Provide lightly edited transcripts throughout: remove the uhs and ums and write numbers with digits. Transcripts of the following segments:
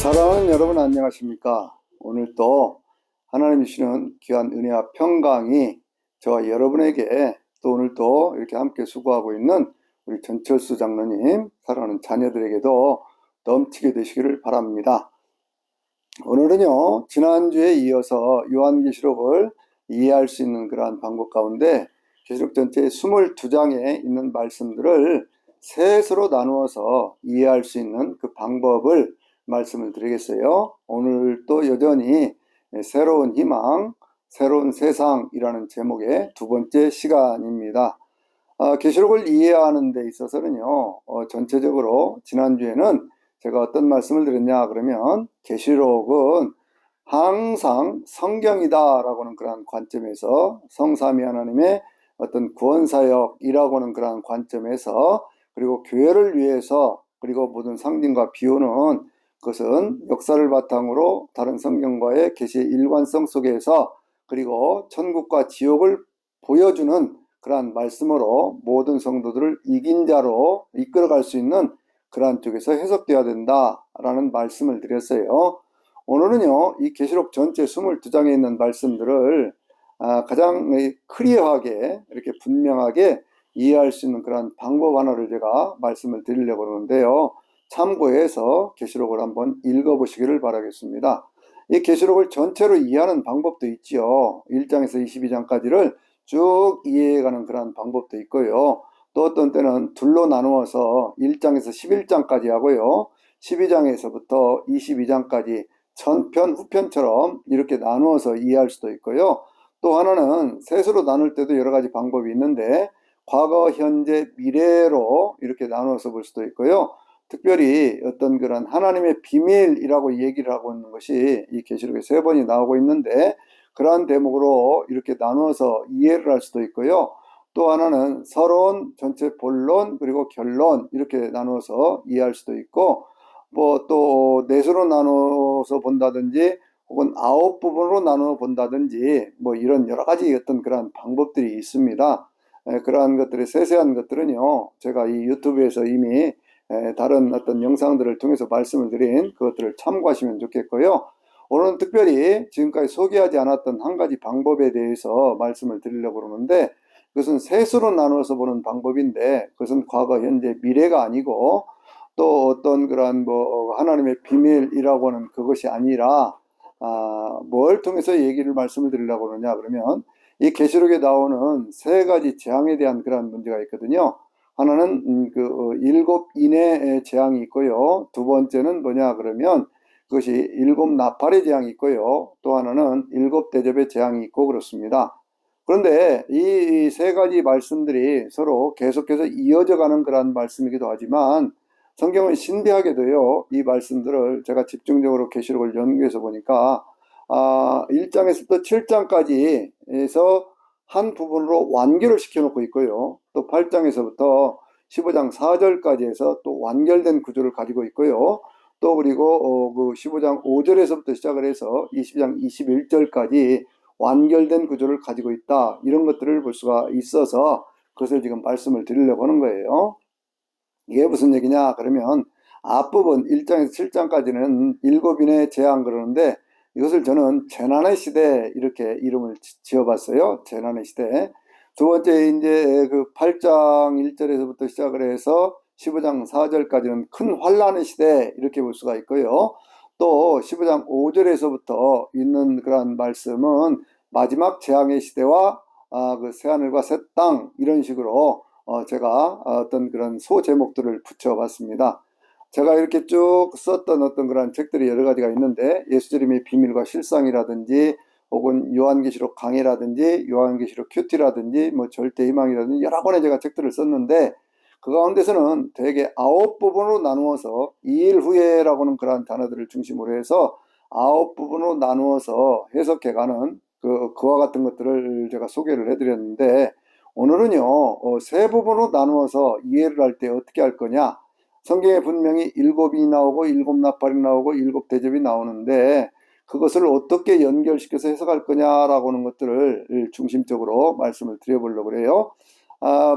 사랑하는 여러분 안녕하십니까? 오늘 또 하나님이 주시는 귀한 은혜와 평강이 저와 여러분에게 또 오늘 또 이렇게 함께 수고하고 있는 우리 전철수 장로님 사랑하는 자녀들에게도 넘치게 되시기를 바랍니다. 오늘은요 지난주에 이어서 요한계시록을 이해할 수 있는 그러한 방법 가운데 계시록 전체 22장에 있는 말씀들을 셋으로 나누어서 이해할 수 있는 그 방법을 말씀을 드리겠어요. 오늘 또 여전히 새로운 희망, 새로운 세상이라는 제목의 두 번째 시간입니다. 계시록을 이해하는 데 있어서는요, 전체적으로 지난주에는 제가 어떤 말씀을 드렸냐 그러면 계시록은 항상 성경이다라고는 그러한 관점에서 성삼위 하나님의 어떤 구원사역이라고는 그러한 관점에서 그리고 교회를 위해서 그리고 모든 상징과 비유는 그것은 역사를 바탕으로 다른 성경과의 계시의 일관성 속에서 그리고 천국과 지옥을 보여주는 그러한 말씀으로 모든 성도들을 이긴 자로 이끌어갈 수 있는 그러한 쪽에서 해석되어야 된다라는 말씀을 드렸어요. 오늘은요, 이 계시록 전체 22장에 있는 말씀들을 가장 클리어하게 이렇게 분명하게 이해할 수 있는 그런 방법 하나를 제가 말씀을 드리려고 그러는데요. 참고해서 계시록을 한번 읽어보시기를 바라겠습니다. 이 계시록을 전체로 이해하는 방법도 있지요. 1장에서 22장까지를 쭉 이해해가는 그런 방법도 있고요. 또 어떤 때는 둘로 나누어서 1장에서 11장까지 하고요. 12장에서부터 22장까지 전편, 후편처럼 이렇게 나누어서 이해할 수도 있고요. 또 하나는 셋으로 나눌 때도 여러 가지 방법이 있는데 과거, 현재, 미래로 이렇게 나누어서 볼 수도 있고요. 특별히 어떤 그런 하나님의 비밀이라고 얘기를 하고 있는 것이 이 계시록에 3번이 나오고 있는데 그러한 대목으로 이렇게 나누어서 이해를 할 수도 있고요. 또 하나는 서론, 전체 본론, 그리고 결론 이렇게 나누어서 이해할 수도 있고 뭐 또 넷으로 나눠서 본다든지 혹은 9부분으로 나눠 본다든지 뭐 이런 여러 가지 어떤 그런 방법들이 있습니다. 그러한 것들의 세세한 것들은요 제가 이 유튜브에서 이미 다른 어떤 영상들을 통해서 말씀을 드린 그것들을 참고하시면 좋겠고요. 오늘은 특별히 지금까지 소개하지 않았던 한 가지 방법에 대해서 말씀을 드리려고 그러는데 그것은 셋으로 나누어서 보는 방법인데 그것은 과거, 현재, 미래가 아니고 또 어떤 그런 뭐 하나님의 비밀이라고 하는 그것이 아니라 뭘 통해서 얘기를 말씀을 드리려고 그러냐 그러면 이 계시록에 나오는 3가지 재앙에 대한 그런 문제가 있거든요. 하나는 일곱 인의 재앙이 있고요. 두 번째는 뭐냐 그러면 그것이 7 나팔의 재앙이 있고요. 또 하나는 7 대접의 재앙이 있고 그렇습니다. 그런데 이 3가지 말씀들이 서로 계속해서 이어져 가는 그런 말씀이기도 하지만 성경은 신비하게도요, 이 말씀들을 제가 집중적으로 계시록을 연구해서 보니까 1장에서부터 7장까지에서 한 부분으로 완결을 시켜놓고 있고요. 또 8장에서부터 15장 4절까지 해서 또 완결된 구조를 가지고 있고요. 또 그리고 그 15장 5절에서부터 시작을 해서 20장 21절까지 완결된 구조를 가지고 있다. 이런 것들을 볼 수가 있어서 그것을 지금 말씀을 드리려고 하는 거예요. 이게 무슨 얘기냐 그러면 앞부분 1장에서 7장까지는 7인의 재앙 그러는데 이것을 저는 재난의 시대 이렇게 이름을 지어봤어요. 재난의 시대. 두 번째 이제 그 8장 1절에서부터 시작을 해서 15장 4절까지는 큰 환란의 시대 이렇게 볼 수가 있고요. 또 15장 5절에서부터 있는 그런 말씀은 마지막 재앙의 시대와 그 새하늘과 새 땅 이런 식으로 제가 어떤 그런 소제목들을 붙여봤습니다. 제가 이렇게 쭉 썼던 어떤 그런 책들이 여러 가지가 있는데 예수님의 비밀과 실상이라든지 혹은 요한계시록 강해라든지 요한계시록 큐티라든지 뭐 절대희망이라든지 여러 권의 제가 책들을 썼는데 그 가운데서는 되게 9부분으로 나누어서 2일 후에라고는 그러한 단어들을 중심으로 해서 9부분으로 나누어서 해석해가는 그와 같은 것들을 제가 소개를 해드렸는데 오늘은요 3부분으로 나누어서 이해를 할 때 어떻게 할 거냐 성경에 분명히 7이 나오고 7 나팔이 나오고 7 대접이 나오는데 그것을 어떻게 연결시켜서 해석할 거냐라고 하는 것들을 중심적으로 말씀을 드려보려고 그래요.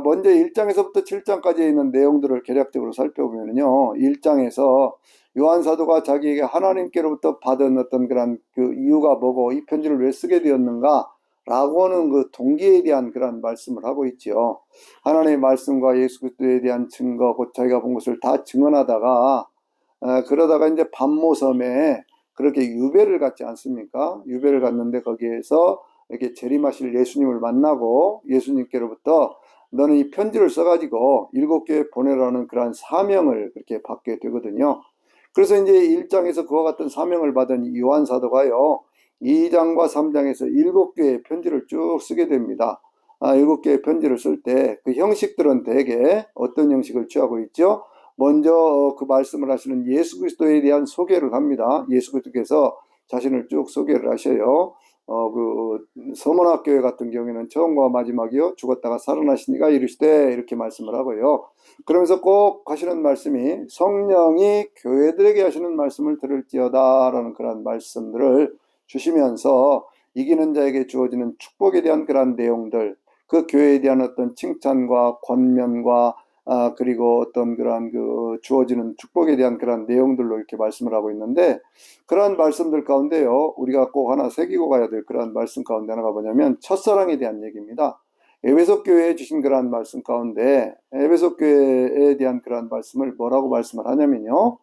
먼저 1장에서부터 7장까지 있는 내용들을 개략적으로 살펴보면요. 1장에서 요한 사도가 자기에게 하나님께로부터 받은 어떤 그런 그 이유가 뭐고 이 편지를 왜 쓰게 되었는가 라고는 그 동기에 대한 그런 말씀을 하고 있죠. 하나님의 말씀과 예수 그리스도에 대한 증거, 곧 자기가 본 것을 다 증언하다가 그러다가 이제 밤모섬에 그렇게 유배를 갔지 않습니까? 유배를 갔는데 거기에서 이렇게 재림하실 예수님을 만나고 예수님께로부터 너는 이 편지를 써가지고 7교회에 보내라는 그러한 사명을 그렇게 받게 되거든요. 그래서 이제 1장에서 그와 같은 사명을 받은 요한 사도가요, 2장과 3장에서 7개의 편지를 쭉 쓰게 됩니다. 7개의 편지를 쓸 때 그 형식들은 대개 어떤 형식을 취하고 있죠? 먼저 그 말씀을 하시는 예수 그리스도에 대한 소개를 합니다. 예수 그리스도께서 자신을 쭉 소개를 하셔요. 그 서문학교회 같은 경우에는 처음과 마지막이요 죽었다가 살아나시니가 이르시되 이렇게 말씀을 하고요. 그러면서 꼭 하시는 말씀이 성령이 교회들에게 하시는 말씀을 들을지어다 라는 그런 말씀들을 주시면서 이기는 자에게 주어지는 축복에 대한 그런 내용들, 그 교회에 대한 어떤 칭찬과 권면과 그리고 어떤 그런 그 주어지는 축복에 대한 그런 내용들로 이렇게 말씀을 하고 있는데, 그러한 말씀들 가운데요, 우리가 꼭 하나 새기고 가야 될 그러한 말씀 가운데 하나가 뭐냐면 첫사랑에 대한 얘기입니다. 에베소 교회에 주신 그러한 말씀 가운데 에베소 교회에 대한 그러한 말씀을 뭐라고 말씀을 하냐면요,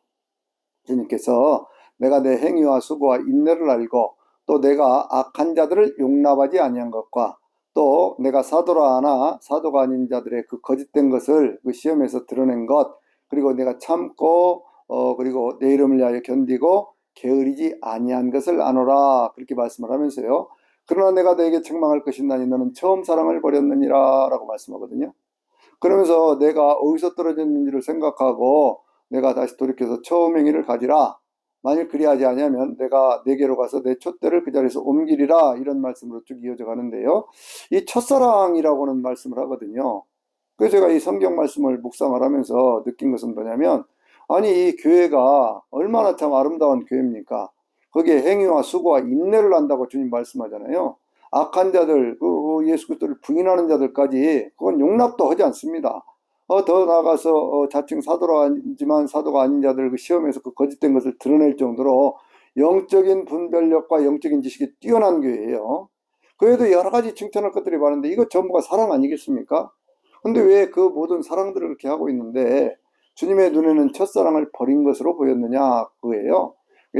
주님께서 내가 내 행위와 수고와 인내를 알고 또 내가 악한 자들을 용납하지 아니한 것과 또 내가 사도라 하나 사도가 아닌 자들의 그 거짓된 것을 그 시험에서 드러낸 것, 그리고 내가 참고 그리고 내 이름을 위하여 견디고 게으르지 아니한 것을 아노라, 그렇게 말씀을 하면서요, 그러나 내가 너에게 책망할 것이나니 너는 처음 사랑을 버렸느니라 라고 말씀하거든요. 그러면서 내가 어디서 떨어졌는지를 생각하고 내가 다시 돌이켜서 처음 행위를 가지라. 만일 그리하지 아니하면 내가 내게로 가서 내 촛대를 그 자리에서 옮기리라. 이런 말씀으로 쭉 이어져 가는데요. 이 첫사랑이라고는 말씀을 하거든요. 그래서 제가 이 성경 말씀을 묵상을 하면서 느낀 것은 뭐냐면, 아니 이 교회가 얼마나 참 아름다운 교회입니까? 거기에 행위와 수고와 인내를 한다고 주님 말씀하잖아요. 악한 자들, 그 예수 그리스도를 부인하는 자들까지 그건 용납도 하지 않습니다. 더 나아가서 자칭 사도라지만 사도가 아닌 자들 그 시험에서 그 거짓된 것을 드러낼 정도로 영적인 분별력과 영적인 지식이 뛰어난 교회예요. 그에도 여러 가지 칭찬할 것들이 많은데 이거 전부가 사랑 아니겠습니까? 근데 왜 그 모든 사랑들을 그렇게 하고 있는데 주님의 눈에는 첫사랑을 버린 것으로 보였느냐 그거예요.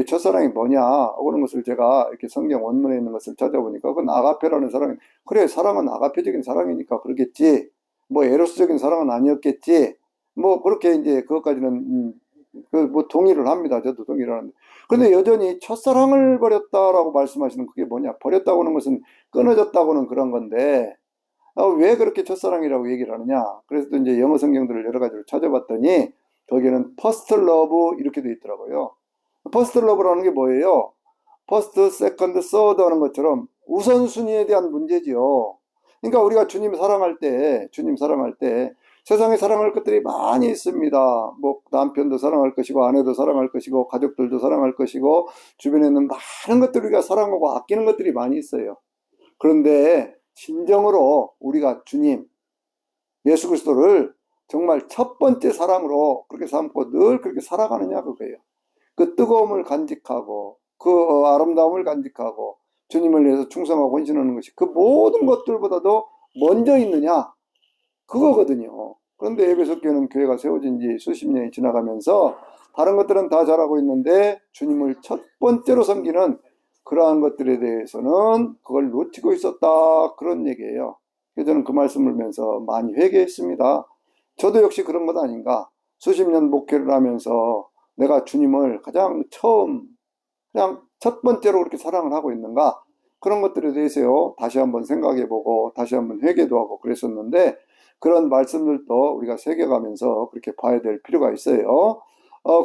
첫사랑이 뭐냐 그런 것을 제가 이렇게 성경 원문에 있는 것을 찾아보니까 그건 아가페라는 사랑이, 그래 사랑은 아가페적인 사랑이니까 그러겠지, 뭐 에로스적인 사랑은 아니었겠지, 뭐 그렇게 이제 그것까지는 그 뭐 동의를 합니다. 저도 동의를 하는데, 근데 여전히 첫사랑을 버렸다라고 말씀하시는 그게 뭐냐, 버렸다고 하는 것은 끊어졌다고는 그런 건데 왜 그렇게 첫사랑이라고 얘기를 하느냐. 그래서 또 이제 영어 성경들을 여러 가지로 찾아봤더니 거기에는 first love 이렇게 돼 있더라고요. 퍼스트 러브라는 게 뭐예요? 퍼스트, 세컨드, 서드 하는 것처럼 우선순위에 대한 문제지요. 그러니까 우리가 주님 사랑할 때 세상에 사랑할 것들이 많이 있습니다. 뭐 남편도 사랑할 것이고 아내도 사랑할 것이고 가족들도 사랑할 것이고 주변에 있는 많은 것들을 우리가 사랑하고 아끼는 것들이 많이 있어요. 그런데 진정으로 우리가 주님, 예수 그리스도를 정말 첫 번째 사랑으로 그렇게 삼고 늘 그렇게 살아가느냐 그거예요. 그 뜨거움을 간직하고 그 아름다움을 간직하고 주님을 위해서 충성하고 헌신하는 것이 그 모든 것들보다도 먼저 있느냐 그거거든요. 그런데 에베소 교회는 교회가 세워진 지 수십 년이 지나가면서 다른 것들은 다 잘하고 있는데 주님을 첫 번째로 섬기는 그러한 것들에 대해서는 그걸 놓치고 있었다, 그런 얘기예요. 그래서 저는 그 말씀을 보면서 많이 회개했습니다. 저도 역시 그런 것 아닌가. 수십 년 목회를 하면서 내가 주님을 가장 처음 그냥 첫 번째로 그렇게 사랑을 하고 있는가, 그런 것들에 대해서요 다시 한번 생각해보고 다시 한번 회개도 하고 그랬었는데, 그런 말씀들도 우리가 새겨가면서 그렇게 봐야 될 필요가 있어요.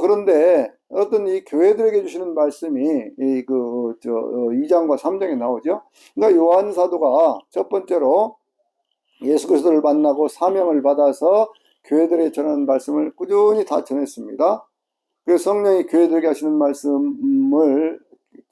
그런데 어떤 이 교회들에게 주시는 말씀이 이그 2장과 3장에 나오죠. 그러니까 요한 사도가 첫 번째로 예수 그리스도를 만나고 사명을 받아서 교회들에 전하는 말씀을 꾸준히 다 전했습니다. 그래서 성령이 교회들에게 하시는 말씀을,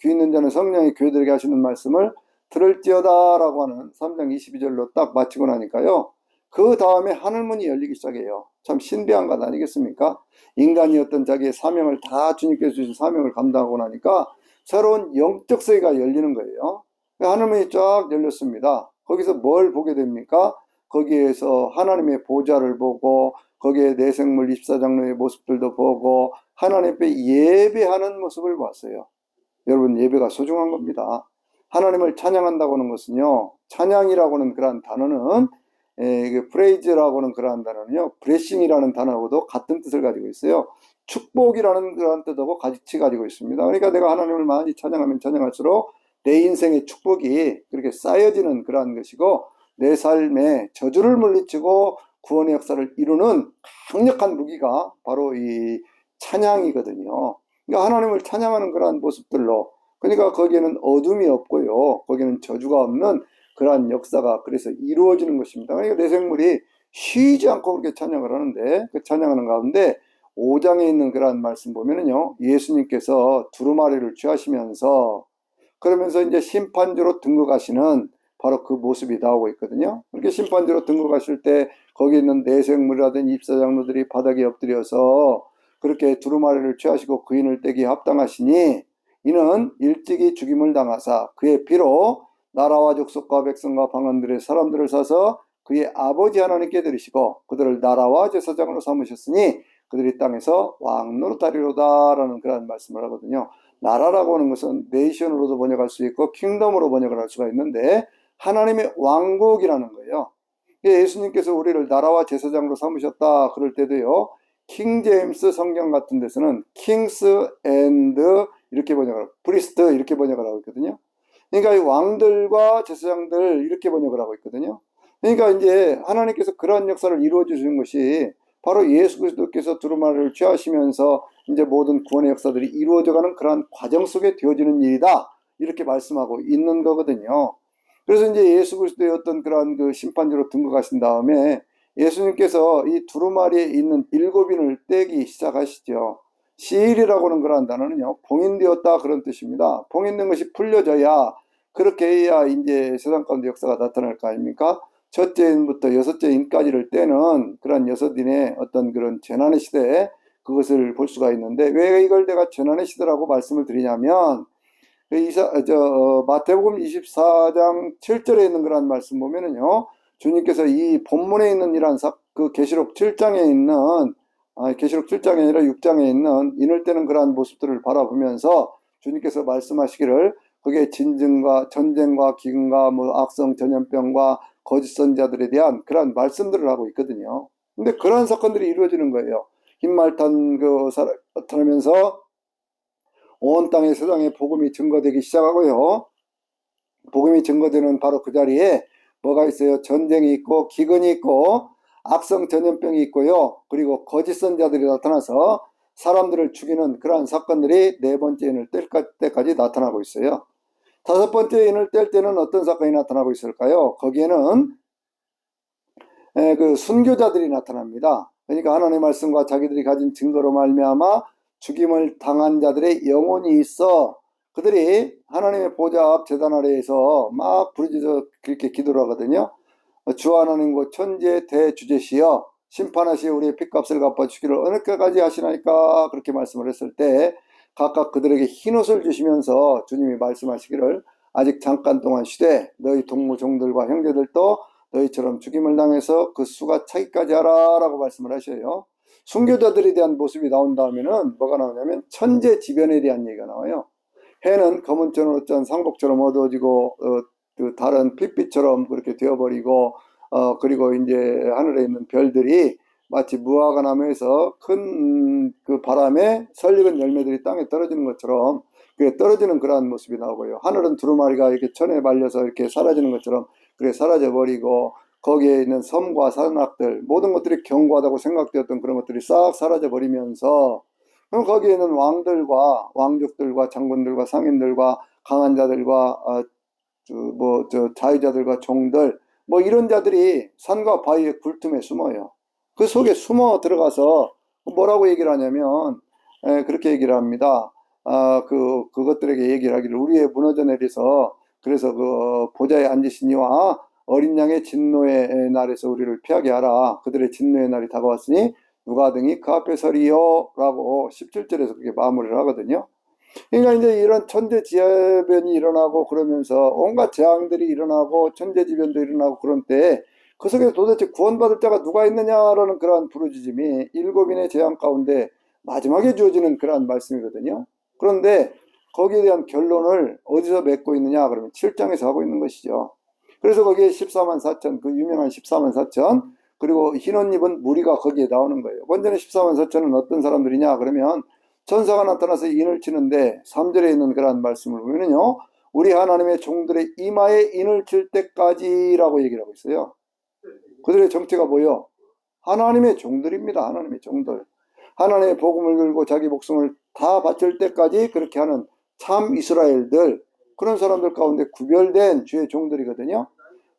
귀 있는 자는 성령이 교회들에게 하시는 말씀을 들을지어다 라고 하는 3장 22절로 딱 마치고 나니까요, 그 다음에 하늘문이 열리기 시작해요. 참 신비한 것 아니겠습니까? 인간이 어떤 자기의 사명을 다 주님께서 주신 사명을 감당하고 나니까 새로운 영적 세계가 열리는 거예요. 하늘문이 쫙 열렸습니다. 거기서 뭘 보게 됩니까? 거기에서 하나님의 보좌를 보고 거기에 내생물 24장로의 모습들도 보고 하나님 앞에 예배하는 모습을 봤어요. 여러분, 예배가 소중한 겁니다. 하나님을 찬양한다고 하는 것은요, 찬양이라고는 그러한 단어는 프레이즈라고는 그러한 단어는요, 브레싱이라는 단어하고도 같은 뜻을 가지고 있어요. 축복이라는 그러한 뜻하고 같이 가지고 있습니다. 그러니까 내가 하나님을 많이 찬양하면 찬양할수록 내 인생의 축복이 그렇게 쌓여지는 그러한 것이고, 내 삶에 저주를 물리치고 구원의 역사를 이루는 강력한 무기가 바로 이 찬양이거든요. 그러니까 하나님을 찬양하는 그러한 모습들로, 그러니까 거기에는 어둠이 없고요, 거기에는 저주가 없는 그러한 역사가 그래서 이루어지는 것입니다. 그러니까 내 생물이 쉬지 않고 그렇게 찬양을 하는데, 그 찬양하는 가운데 5장에 있는 그러한 말씀 보면은요, 예수님께서 두루마리를 취하시면서 그러면서 이제 심판주로 등극하시는 바로 그 모습이 나오고 있거든요. 그렇게 심판주로 등극하실 때 거기 있는 내생물이라든지 입사장로들이 바닥에 엎드려서 그렇게 두루마리를 취하시고 그인을 떼기에 합당하시니 이는 일찍이 죽임을 당하사 그의 피로 나라와 족속과 백성과 방언들의 사람들을 사서 그의 아버지 하나님께 드리시고 그들을 나라와 제사장으로 삼으셨으니 그들이 땅에서 왕 노릇하리로다 라는 그런 말씀을 하거든요. 나라라고 하는 것은 네이션으로도 번역할 수 있고 킹덤으로 번역을 할 수가 있는데 하나님의 왕국이라는 거예요. 예수님께서 우리를 나라와 제사장으로 삼으셨다 그럴 때도요, 킹 제임스 성경 같은 데서는 킹스 앤드 이렇게 번역을 하고 프리스트 이렇게 번역을 하고 있거든요. 그러니까 이 왕들과 제사장들 이렇게 번역을 하고 있거든요. 그러니까 이제 하나님께서 그런 역사를 이루어 주시는 것이 바로 예수 그리스도께서 두루마리를 취하시면서 이제 모든 구원의 역사들이 이루어져가는 그러한 과정 속에 되어지는 일이다 이렇게 말씀하고 있는 거거든요. 그래서 이제 예수 그리스도의 어떤 그러한 그 심판주로 등극하신 다음에 예수님께서 이 두루마리에 있는 7인을 떼기 시작하시죠. 시일이라고 하는 그러한 단어는요, 봉인되었다 그런 뜻입니다. 봉인된 것이 풀려져야 그렇게 해야 이제 세상 가운데 역사가 나타날 거 아닙니까? 첫째 인부터 여섯째 인까지를 떼는 그런 여섯인의 어떤 그런 재난의 시대에 그것을 볼 수가 있는데, 왜 이걸 내가 재난의 시대라고 말씀을 드리냐면 마태복음 24장 7절에 있는 그런 말씀 보면은요, 주님께서 이 본문에 있는 이러한 그 계시록 7장에 있는 계시록 7장이 아니라 6장에 있는 인을 떼는 그러한 모습들을 바라보면서 주님께서 말씀하시기를 그게 진증과 전쟁과 기근과 뭐 악성 전염병과 거짓 선자들에 대한 그러한 말씀들을 하고 있거든요. 근데 그러한 사건들이 이루어지는 거예요. 흰말 탄 그 타면서 온 땅의 세상에 복음이 증거되기 시작하고요. 복음이 증거되는 바로 그 자리에 뭐가 있어요? 전쟁이 있고 기근이 있고 악성 전염병이 있고요. 그리고 거짓 선자들이 나타나서 사람들을 죽이는 그러한 사건들이 네 번째 인을 뗄 때까지 나타나고 있어요. 다섯 번째 인을 뗄 때는 어떤 사건이 나타나고 있을까요? 거기에는 그 순교자들이 나타납니다. 그러니까 하나님의 말씀과 자기들이 가진 증거로 말미암아 죽임을 당한 자들의 영혼이 있어 그들이 하나님의 보좌 앞 제단 아래에서 막 부르짖어 그렇게 기도를 하거든요. 주 하나님 곧 천지의 대주제시여 심판하시어 우리의 핏값을 갚아주기를 어느 때까지 하시나이까 그렇게 말씀을 했을 때 각각 그들에게 흰옷을 주시면서 주님이 말씀하시기를 아직 잠깐 동안 쉬되 너희 동무 종들과 형제들도 너희처럼 죽임을 당해서 그 수가 차기까지 하라 라고 말씀을 하셔요. 순교자들에 대한 모습이 나온 다음에는 뭐가 나오냐면 천재지변에 대한 얘기가 나와요. 해는 검은천으로 짠 상복처럼 어두워지고 그 달은 핏빛처럼 그렇게 되어버리고 그리고 이제 하늘에 있는 별들이 마치 무화과 나무에서 큰 그 바람에 설익은 열매들이 땅에 떨어지는 것처럼 그게 떨어지는 그러한 모습이 나오고요. 하늘은 두루마리가 이렇게 천에 말려서 이렇게 사라지는 것처럼 그게 사라져버리고 거기에 있는 섬과 산악들 모든 것들이 견고하다고 생각되었던 그런 것들이 싹 사라져버리면서 그럼 거기에는 왕들과 왕족들과 장군들과 상인들과 강한 자들과 자유자들과 종들 뭐 이런 자들이 산과 바위의 굴틈에 숨어요. 그 속에 숨어 들어가서 뭐라고 얘기를 하냐면 그렇게 얘기를 합니다. 그것들에게 얘기를 하기를 우리의 무너져 내려서 그래서 그 보좌에 앉으신 이와 어린 양의 진노의 날에서 우리를 피하게 하라. 그들의 진노의 날이 다가왔으니 누가 등이 그 앞에 서리요 라고 17절에서 그렇게 마무리를 하거든요. 그러니까 이제 이런 천재지변이 일어나고 그러면서 온갖 재앙들이 일어나고 천재지변도 일어나고 그런 때 그 속에 도대체 구원받을 자가 누가 있느냐라는 그러한 부르짖음이 일곱인의 재앙 가운데 마지막에 주어지는 그러한 말씀이거든요. 그런데 거기에 대한 결론을 어디서 맺고 있느냐 그러면 7장에서 하고 있는 것이죠. 그래서 거기에 14만 4천, 그 유명한 14만 4천, 그리고 흰옷 입은 무리가 거기에 나오는 거예요. 먼저는 14만 4천은 어떤 사람들이냐 그러면 천사가 나타나서 인을 치는데 3절에 있는 그런 말씀을 보면은요, 우리 하나님의 종들의 이마에 인을 칠 때까지라고 얘기를 하고 있어요. 그들의 정체가 뭐요? 하나님의 종들입니다. 하나님의 종들. 하나님의 복음을 들고 자기 목숨을 다 바칠 때까지 그렇게 하는 참 이스라엘들, 그런 사람들 가운데 구별된 주의 종들이거든요.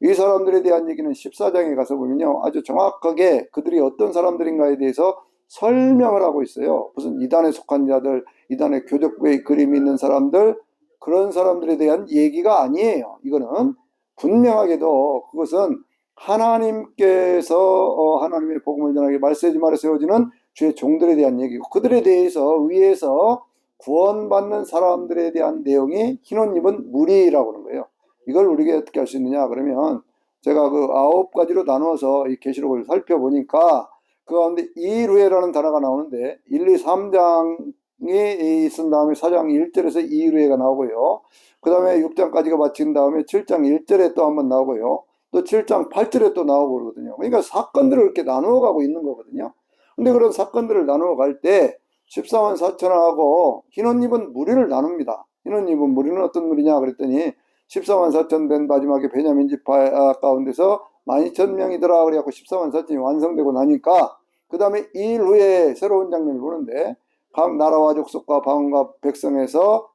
이 사람들에 대한 얘기는 14장에 가서 보면요, 아주 정확하게 그들이 어떤 사람들인가에 대해서 설명을 하고 있어요. 무슨 이단에 속한 자들, 이단의 교적부에 그림이 있는 사람들, 그런 사람들에 대한 얘기가 아니에요. 이거는 분명하게도 그것은 하나님께서 하나님의 복음을 전하기 말세지말에 세워지는 주의 종들에 대한 얘기고, 그들에 대해서 위에서 구원받는 사람들에 대한 내용이 흰옷 입은 무리라고 하는 거예요. 이걸 우리가 어떻게 할 수 있느냐 그러면, 제가 그 9가지로 나누어서 이 계시록을 살펴보니까 그 가운데 이루에라는 단어가 나오는데 1, 2, 3장이 있은 다음에 4장 1절에서 이루에가 나오고요. 그 다음에 6장까지가 마친 다음에 7장 1절에 또 한번 나오고요. 또 7장 8절에 또 나오고 그러거든요. 그러니까 사건들을 이렇게 나누어 가고 있는 거거든요. 근데 그런 사건들을 나누어 갈 때 14만 4천하고 흰옷 입은 무리를 나눕니다. 흰옷 입은 무리는 어떤 무리냐 그랬더니 14만 4천 된 마지막에 베냐민 지파 가운데서 12,000명이더라. 그래갖고 14만 4천이 완성되고 나니까 그 다음에 2일 후에 새로운 장면을 보는데 각 나라와 족속과 방언과 백성에서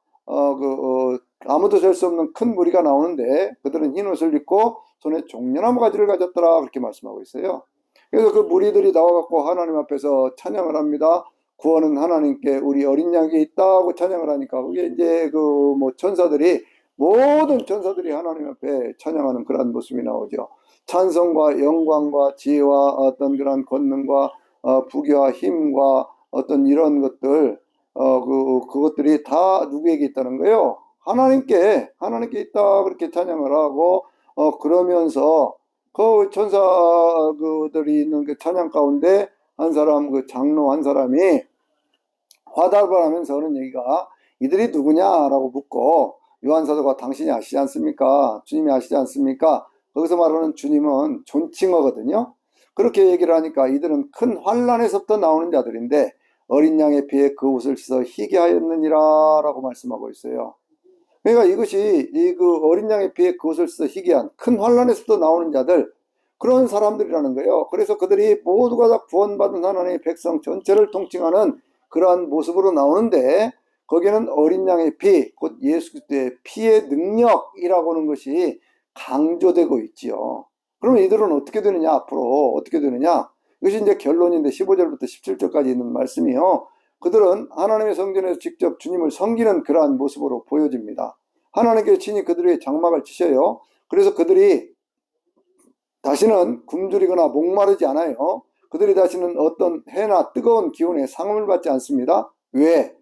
아무도 잴 수 없는 큰 무리가 나오는데 그들은 흰옷을 입고 손에 종려나무 가지를 가졌더라. 그렇게 말씀하고 있어요. 그래서 그 무리들이 나와갖고 하나님 앞에서 찬양을 합니다. 구원은 하나님께 우리 어린 양에게 있다고 찬양을 하니까 그게 이제 천사들이, 모든 천사들이 하나님 앞에 찬양하는 그런 모습이 나오죠. 찬송과 영광과 지혜와 어떤 그런 권능과 부귀와 힘과 어떤 이런 것들, 그것들이 다 누구에게 있다는 거예요? 하나님께 있다. 그렇게 찬양을 하고, 그러면서 그 천사들이 있는 그 찬양 가운데 한 사람, 그 장로 한 사람이 화답을 하면서 하는 얘기가, 이들이 누구냐라고 묻고, 요한사도가 당신이 아시지 않습니까? 주님이 아시지 않습니까? 거기서 말하는 주님은 존칭어거든요. 그렇게 얘기를 하니까 이들은 큰 환란에서부터 나오는 자들인데 어린 양의 피에 그 옷을 씻어 희게 하였느니라 라고 말씀하고 있어요. 그러니까 이것이 그 어린 양의 피에 그 옷을 씻어 희게 한 큰 환란에서부터 나오는 자들, 그런 사람들이라는 거예요. 그래서 그들이 모두가 다 구원받은 하나님의 백성 전체를 통칭하는 그러한 모습으로 나오는데, 거기에는 어린 양의 피, 곧 예수 그리스도의 피의 능력이라고 하는 것이 강조되고 있지요. 그러면 이들은 어떻게 되느냐, 앞으로 어떻게 되느냐? 이것이 이제 결론인데 15절부터 17절까지 있는 말씀이요. 그들은 하나님의 성전에서 직접 주님을 섬기는 그러한 모습으로 보여집니다. 하나님께서 친히 그들의 장막을 치셔요. 그래서 그들이 다시는 굶주리거나 목마르지 않아요. 그들이 다시는 어떤 해나 뜨거운 기온에 상함을 받지 않습니다. 왜?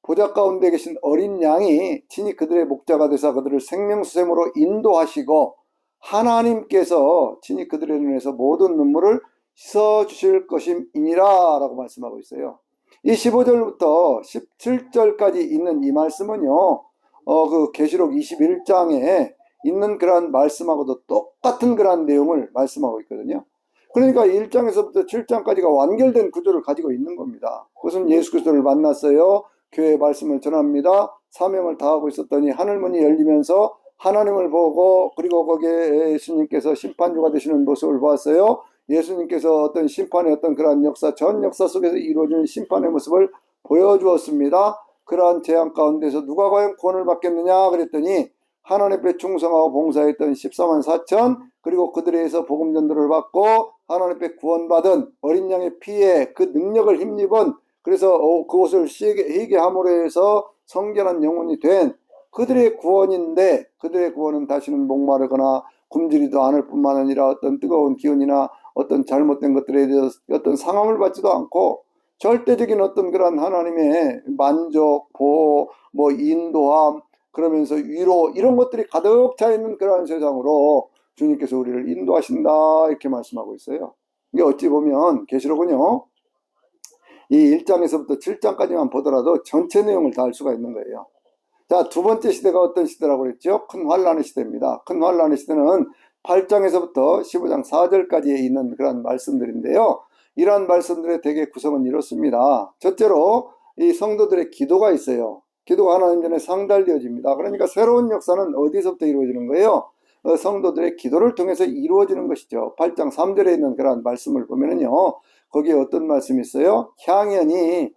보좌 가운데 계신 어린 양이 친히 그들의 목자가 되사 그들을 생명수샘으로 인도하시고, 하나님께서 친히 그들의 눈에서 모든 눈물을 씻어주실 것임이니라 라고 말씀하고 있어요. 이 15절부터 17절까지 있는 이 말씀은요, 그 계시록 21장에 있는 그러한 말씀하고도 똑같은 그러한 내용을 말씀하고 있거든요. 그러니까 1장에서부터 7장까지가 완결된 구조를 가지고 있는 겁니다. 그것은 예수 그리스도를 만났어요. 교회의 말씀을 전합니다. 사명을 다하고 있었더니 하늘문이 열리면서 하나님을 보고, 그리고 거기에 예수님께서 심판주가 되시는 모습을 보았어요. 예수님께서 어떤 심판의 어떤 그러한 역사, 전 역사 속에서 이루어지는 심판의 모습을 보여주었습니다. 그러한 재앙 가운데서 누가 과연 구원을 받겠느냐 그랬더니 하나님 앞에 충성하고 봉사했던 14만 4천, 그리고 그들에 의해서 복음 전도를 받고 하나님 앞에 구원받은 어린 양의 피에 그 능력을 힘입은, 그래서 그것을 희게 함으로 해서 성결한 영혼이 된 그들의 구원인데, 그들의 구원은 다시는 목마르거나 굶주리도 않을 뿐만 아니라 어떤 뜨거운 기운이나 어떤 잘못된 것들에 대해서 어떤 상함을 받지도 않고 절대적인 어떤 그런 하나님의 만족, 보호, 뭐 인도함, 그러면서 위로 이런 것들이 가득 차 있는 그러한 세상으로 주님께서 우리를 인도하신다 이렇게 말씀하고 있어요. 이게 어찌 보면 계시록은요, 이 1장에서부터 7장까지만 보더라도 전체 내용을 다 알 수가 있는 거예요. 자, 두 번째 시대가 어떤 시대라고 그랬죠? 큰 환란의 시대입니다. 큰 환란의 시대는 8장에서부터 15장 4절까지에 있는 그런 말씀들인데요. 이러한 말씀들의 대개 구성은 이렇습니다. 첫째로 이 성도들의 기도가 있어요. 기도가 하나님 전에 상달되어집니다. 그러니까 새로운 역사는 어디서부터 이루어지는 거예요? 성도들의 기도를 통해서 이루어지는 것이죠. 8장 3절에 있는 그런 말씀을 보면은요, 거기에 어떤 말씀이 있어요? 향연이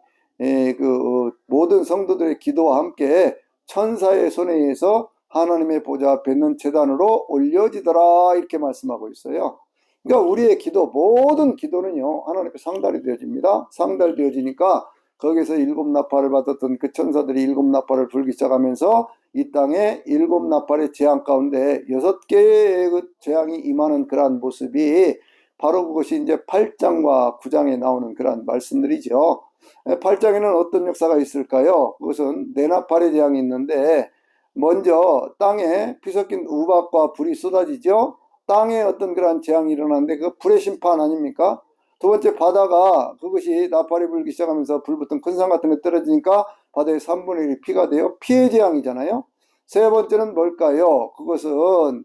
모든 성도들의 기도와 함께 천사의 손에 의해서 하나님의 보좌 앞에 있는 제단으로 올려지더라 이렇게 말씀하고 있어요. 그러니까 우리의 기도, 모든 기도는요 하나님께 상달이 되어집니다. 상달되어지니까 거기서 일곱 나팔을 받았던 그 천사들이 일곱 나팔을 불기 시작하면서 이 땅에 일곱 나팔의 재앙 가운데 6개의 그 재앙이 임하는 그러한 모습이 바로 그것이 이제 8장과 9장에 나오는 그러한 말씀들이죠. 8장에는 어떤 역사가 있을까요? 그것은 네나팔의 재앙이 있는데, 먼저 땅에 피 섞인 우박과 불이 쏟아지죠. 땅에 어떤 그러한 재앙이 일어나는데 그 불의 심판 아닙니까? 두 번째, 바다가 그것이 나팔이 불기 시작하면서 불 붙은 큰 산 같은 게 떨어지니까 바다의 3분의 1이 피가 돼요. 피의 재앙이잖아요. 세 번째는 뭘까요? 그것은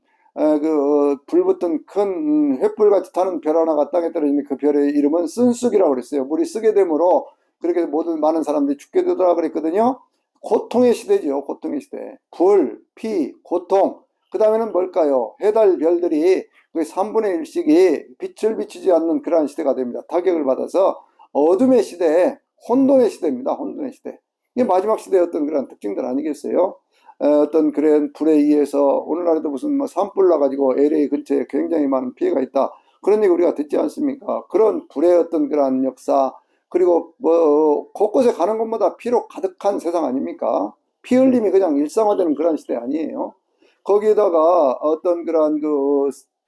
불 붙은 큰 횃불같이 타는 별 하나가 땅에 떨어지는 그 별의 이름은 쓴쑥이라고 그랬어요. 물이 쓰게 되므로 그렇게 모든 많은 사람들이 죽게 되더라 그랬거든요. 고통의 시대죠. 고통의 시대. 불, 피, 고통. 그 다음에는 뭘까요? 해달 별들이 그 3분의 1씩이 빛을 비추지 않는 그러한 시대가 됩니다. 타격을 받아서 어둠의 시대, 혼돈의 시대입니다. 혼돈의 시대. 이게 마지막 시대의 어떤 그런 특징들 아니겠어요? 어떤 그런 불에 의해서 오늘날에도 무슨 뭐 산불 나가지고 LA 근처에 굉장히 많은 피해가 있다. 그런 얘기 우리가 듣지 않습니까? 그런 불의 어떤 그런 역사, 그리고 뭐 곳곳에 가는 곳마다 피로 가득한 세상 아닙니까? 피 흘림이 그냥 일상화되는 그런 시대 아니에요. 거기에다가 어떤 그런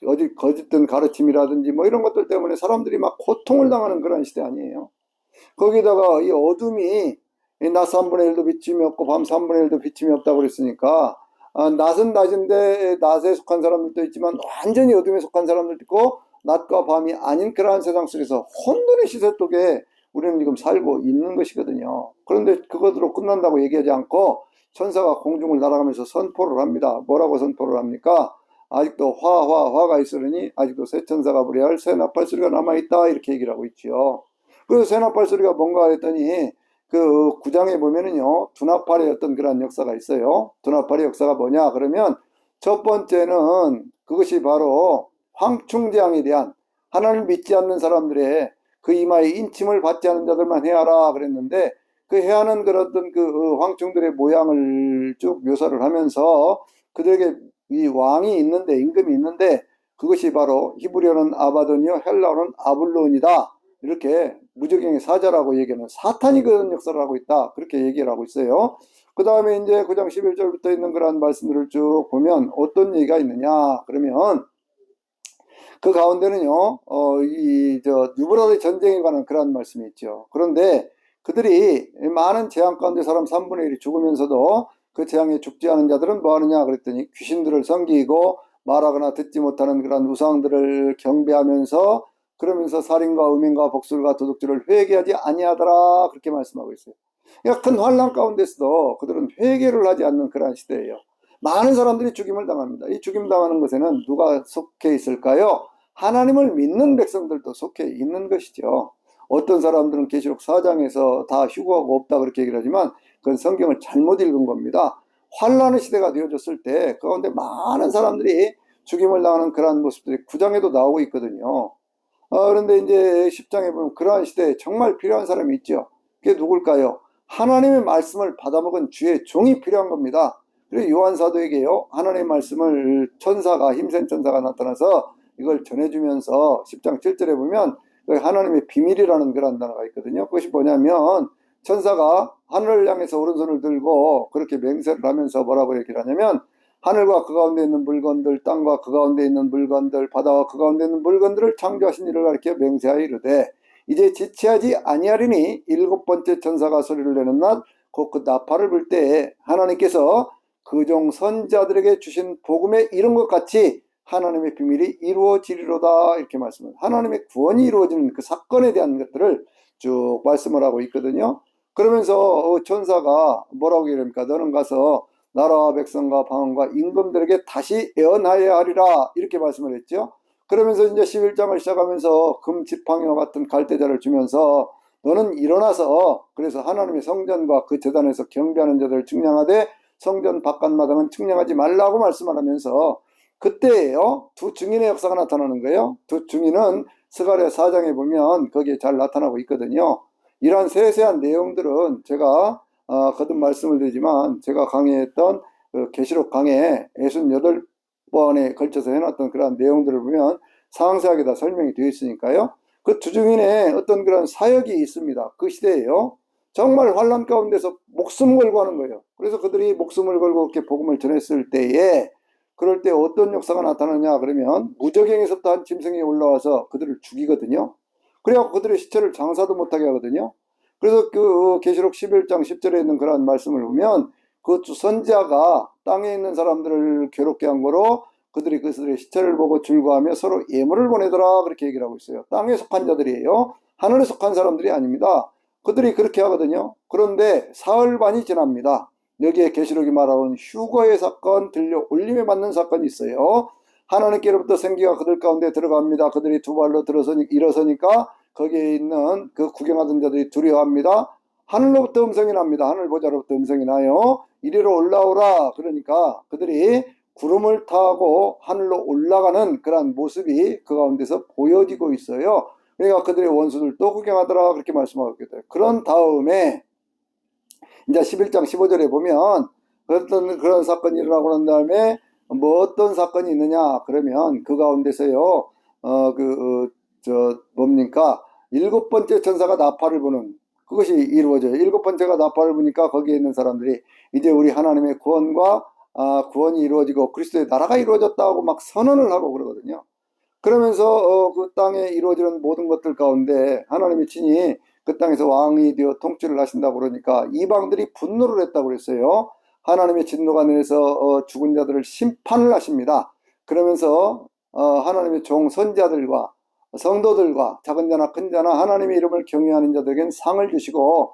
어디 거짓된 가르침이라든지 뭐 이런 것들 때문에 사람들이 막 고통을 당하는 그런 시대 아니에요. 거기다가 이 어둠이 낮 3분의 1도 비침이 없고 밤 3분의 1도 비침이 없다고 그랬으니까 낮은 낮인데 낮에 속한 사람들도 있지만 완전히 어둠에 속한 사람들도 있고 낮과 밤이 아닌 그러한 세상 속에서 혼돈의 시대 속에 우리는 지금 살고 있는 것이거든요. 그런데 그것으로 끝난다고 얘기하지 않고 천사가 공중을 날아가면서 선포를 합니다. 뭐라고 선포를 합니까? 아직도 화가 있으니 아직도 새 천사가 불여할 새 나팔 소리가 남아있다 이렇게 얘기를 하고 있죠. 그래서 새 나팔 소리가 뭔가 했더니 그 9장에 보면은요 두나팔의 어떤 그런 역사가 있어요. 두나팔의 역사가 뭐냐 그러면 첫 번째는 그것이 바로 황충재앙에 대한 하나님을 믿지 않는 사람들의 그 이마에 인침을 받지 않은 자들만 해하라 그랬는데 그 해하는 그런 그 황충들의 모양을 쭉 묘사를 하면서 그들에게 이 왕이 있는데 임금이 있는데 그것이 바로 히브리어는 아바돈이요 헬라어는 아블론이다. 이렇게 무적행의 사자라고 얘기하는 사탄이 그런 역사를 하고 있다. 그렇게 얘기를 하고 있어요. 그 다음에 이제 9장 11절부터 있는 그런 말씀들을 쭉 보면 어떤 얘기가 있느냐 그러면 그 가운데는요, 유브라데 전쟁에 관한 그런 말씀이 있죠. 그런데 그들이 많은 재앙 가운데 사람 3분의 1이 죽으면서도 그 재앙에 죽지 않은 자들은 뭐 하느냐 그랬더니 귀신들을 섬기고 말하거나 듣지 못하는 그런 우상들을 경배하면서 그러면서 살인과 음행과 복술과 도둑질을 회개하지 아니하더라 그렇게 말씀하고 있어요. 그러니까 큰 환란 가운데서도 그들은 회개를 하지 않는 그런 시대예요. 많은 사람들이 죽임을 당합니다. 이 죽임 당하는 것에는 누가 속해 있을까요? 하나님을 믿는 백성들도 속해 있는 것이죠. 어떤 사람들은 계시록 4장에서 다 휴거가 없다 그렇게 얘기를 하지만 그건 성경을 잘못 읽은 겁니다. 환란의 시대가 되어졌을 때 그 가운데 많은 사람들이 죽임을 당하는 그러한 모습들이 9장에도 나오고 있거든요. 그런데 이제 10장에 보면 그러한 시대에 정말 필요한 사람이 있죠. 그게 누굴까요? 하나님의 말씀을 받아먹은 주의 종이 필요한 겁니다. 그래서 요한 사도에게요 하나님의 말씀을 천사가 힘센 천사가 나타나서 이걸 전해주면서 10장 7절에 보면 하나님의 비밀이라는 그런 단어가 있거든요. 그것이 뭐냐면 천사가 하늘을 향해서 오른손을 들고 그렇게 맹세를 하면서 뭐라고 얘기를 하냐면 하늘과 그 가운데 있는 물건들, 땅과 그 가운데 있는 물건들, 바다와 그 가운데 있는 물건들을 창조하신 이를 가리켜 맹세하여 이르되 이제 지체하지 아니하리니 일곱 번째 천사가 소리를 내는 날 곧 그 나팔을 불 때에 하나님께서 그 종 선자들에게 주신 복음에 이른 것 같이 하나님의 비밀이 이루어지리로다 이렇게 말씀합니다. 하나님의 구원이 이루어지는 그 사건에 대한 것들을 쭉 말씀을 하고 있거든요. 그러면서 천사가 뭐라고 얘기합니까? 너는 가서 나라와 백성과 방언과 임금들에게 다시 애언하여야 하리라 이렇게 말씀을 했죠. 그러면서 이제 11장을 시작하면서 금지팡이와 같은 갈대자를 주면서 너는 일어나서 그래서 하나님의 성전과 그 제단에서 경배하는 자들을 측량하되 성전 바깥마당은 측량하지 말라고 말씀을 하면서 그때예요. 두 증인의 역사가 나타나는 거예요. 두 증인은 스가랴 4장에 보면 거기에 잘 나타나고 있거든요. 이러한 세세한 내용들은 제가 거듭 말씀을 드리지만 제가 강의했던 계시록 강의 68번에 걸쳐서 해놨던 그런 내용들을 보면 상세하게 다 설명이 되어 있으니까요. 그 주중인의 어떤 그런 사역이 있습니다. 그 시대에요. 정말 환란 가운데서 목숨 걸고 하는 거예요. 그래서 그들이 목숨을 걸고 이렇게 복음을 전했을 때에 그럴 때 어떤 역사가 나타나냐 그러면 무적행에서부터 한 짐승이 올라와서 그들을 죽이거든요. 그래갖고 그들의 시체를 장사도 못하게 하거든요. 그래서 그 계시록 11장 10절에 있는 그런 말씀을 보면 그 선지자가 땅에 있는 사람들을 괴롭게 한 거로 그들이 그들의 시체를 보고 즐거워하며 서로 예물을 보내더라 그렇게 얘기를 하고 있어요. 땅에 속한 자들이에요. 하늘에 속한 사람들이 아닙니다. 그들이 그렇게 하거든요. 그런데 사흘 반이 지납니다. 여기에 계시록이 말하는 휴거의 사건, 들려 올림에 맞는 사건이 있어요. 하나님께로부터 생기가 그들 가운데 들어갑니다. 그들이 두 발로 일어서니까 거기에 있는 그 구경하던 자들이 두려워합니다. 하늘로부터 음성이 납니다. 하늘 보좌로부터 음성이 나요. 이리로 올라오라. 그러니까 그들이 구름을 타고 하늘로 올라가는 그런 모습이 그 가운데서 보여지고 있어요. 그러니까 그들의 원수들도 구경하더라 그렇게 말씀하고 있거든요. 그런 다음에 이제 11장 15절에 보면 어떤 그런 사건이 일어나고 난 다음에 뭐 어떤 사건이 있느냐 그러면 그 가운데서요 뭡니까 일곱 번째 천사가 나팔을 부는 그것이 이루어져요. 일곱 번째가 나팔을 부니까 거기에 있는 사람들이 이제 우리 하나님의 구원과 구원이 이루어지고 그리스도의 나라가 이루어졌다고 막 선언을 하고 그러거든요. 그러면서 그 땅에 이루어지는 모든 것들 가운데 하나님이 친히 그 땅에서 왕이 되어 통치를 하신다고 그러니까 이방들이 분노를 했다고 그랬어요. 하나님의 진노가 내려서 죽은 자들을 심판을 하십니다. 그러면서 하나님의 종 선자들과 성도들과 작은 자나 큰 자나 하나님의 이름을 경외하는 자들에겐 상을 주시고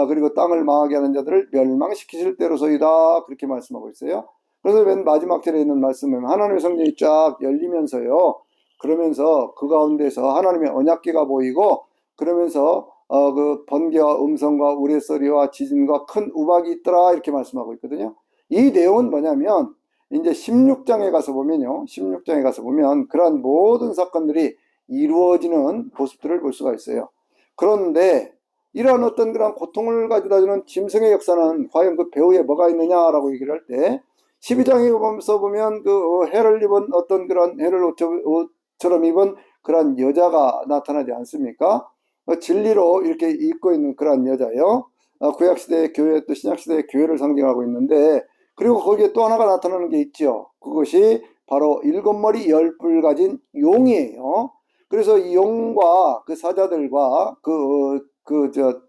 그리고 땅을 망하게 하는 자들을 멸망시키실 때로서이다 그렇게 말씀하고 있어요. 그래서 맨 마지막 절에 있는 말씀은 하나님의 성전이 쫙 열리면서요. 그러면서 그 가운데서 하나님의 언약궤가 보이고 그러면서 그 번개와 음성과 우레소리와 지진과 큰 우박이 있더라 이렇게 말씀하고 있거든요. 이 내용은 뭐냐면 이제 16장에 가서 보면요. 16장에 가서 보면 그러한 모든 사건들이 이루어지는 모습들을 볼 수가 있어요. 그런데 이러한 어떤 그런 고통을 가져다 주는 짐승의 역사는 과연 그 배후에 뭐가 있느냐라고 얘기를 할 때 12장에 보면서 보면 그 해를 입은 어떤 그런 해를 옷처럼 입은 그런 여자가 나타나지 않습니까? 진리로 이렇게 입고 있는 그런 여자예요. 구약시대의 교회 또 신약시대의 교회를 상징하고 있는데 그리고 거기에 또 하나가 나타나는 게 있죠. 그것이 바로 일곱 머리 열 뿔 가진 용이에요. 그래서 이 용과 그 사자들과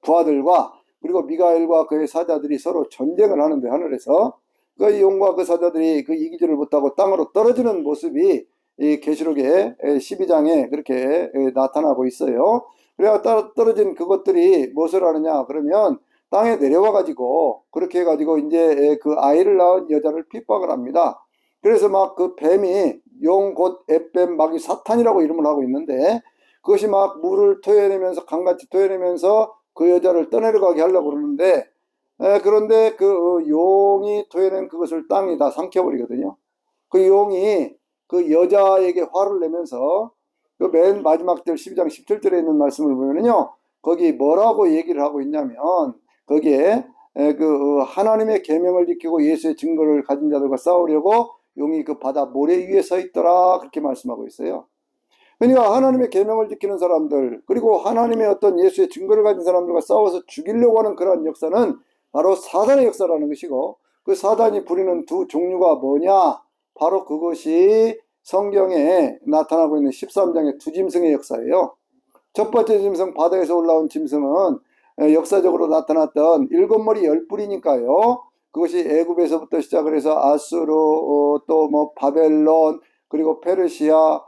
부하들과 그리고 미가엘과 그의 사자들이 서로 전쟁을 하는데 하늘에서 그 용과 그 사자들이 그 이기지를 못하고 땅으로 떨어지는 모습이 이 계시록의 12장에 그렇게 나타나고 있어요. 그래야 떨어진 그것들이 무엇을 하느냐 그러면 땅에 내려와 가지고 그렇게 해 가지고 이제 그 아이를 낳은 여자를 핍박을 합니다. 그래서 막 그 뱀이 용 곧 앱뱀 마귀 사탄이라고 이름을 하고 있는데 그것이 막 물을 토해내면서 강같이 토해내면서 그 여자를 떠내려가게 하려고 그러는데 그런데 그 용이 토해낸 그것을 땅이 다 삼켜버리거든요. 그 용이 그 여자에게 화를 내면서 그 맨 마지막 절 12장 17절에 있는 말씀을 보면요. 거기 뭐라고 얘기를 하고 있냐면 거기에 그 하나님의 계명을 지키고 예수의 증거를 가진 자들과 싸우려고 용이 그 바다 모래 위에 서 있더라 그렇게 말씀하고 있어요. 그러니까 하나님의 계명을 지키는 사람들 그리고 하나님의 어떤 예수의 증거를 가진 사람들과 싸워서 죽이려고 하는 그러한 역사는 바로 사단의 역사라는 것이고 그 사단이 부리는 두 종류가 뭐냐? 바로 그것이 성경에 나타나고 있는 13장의 두 짐승의 역사예요. 첫 번째 짐승, 바다에서 올라온 짐승은 역사적으로 나타났던 일곱 머리 열 뿔이니까요. 그것이 애굽에서부터 시작을 해서 아수르, 또 뭐 바벨론, 그리고 페르시아,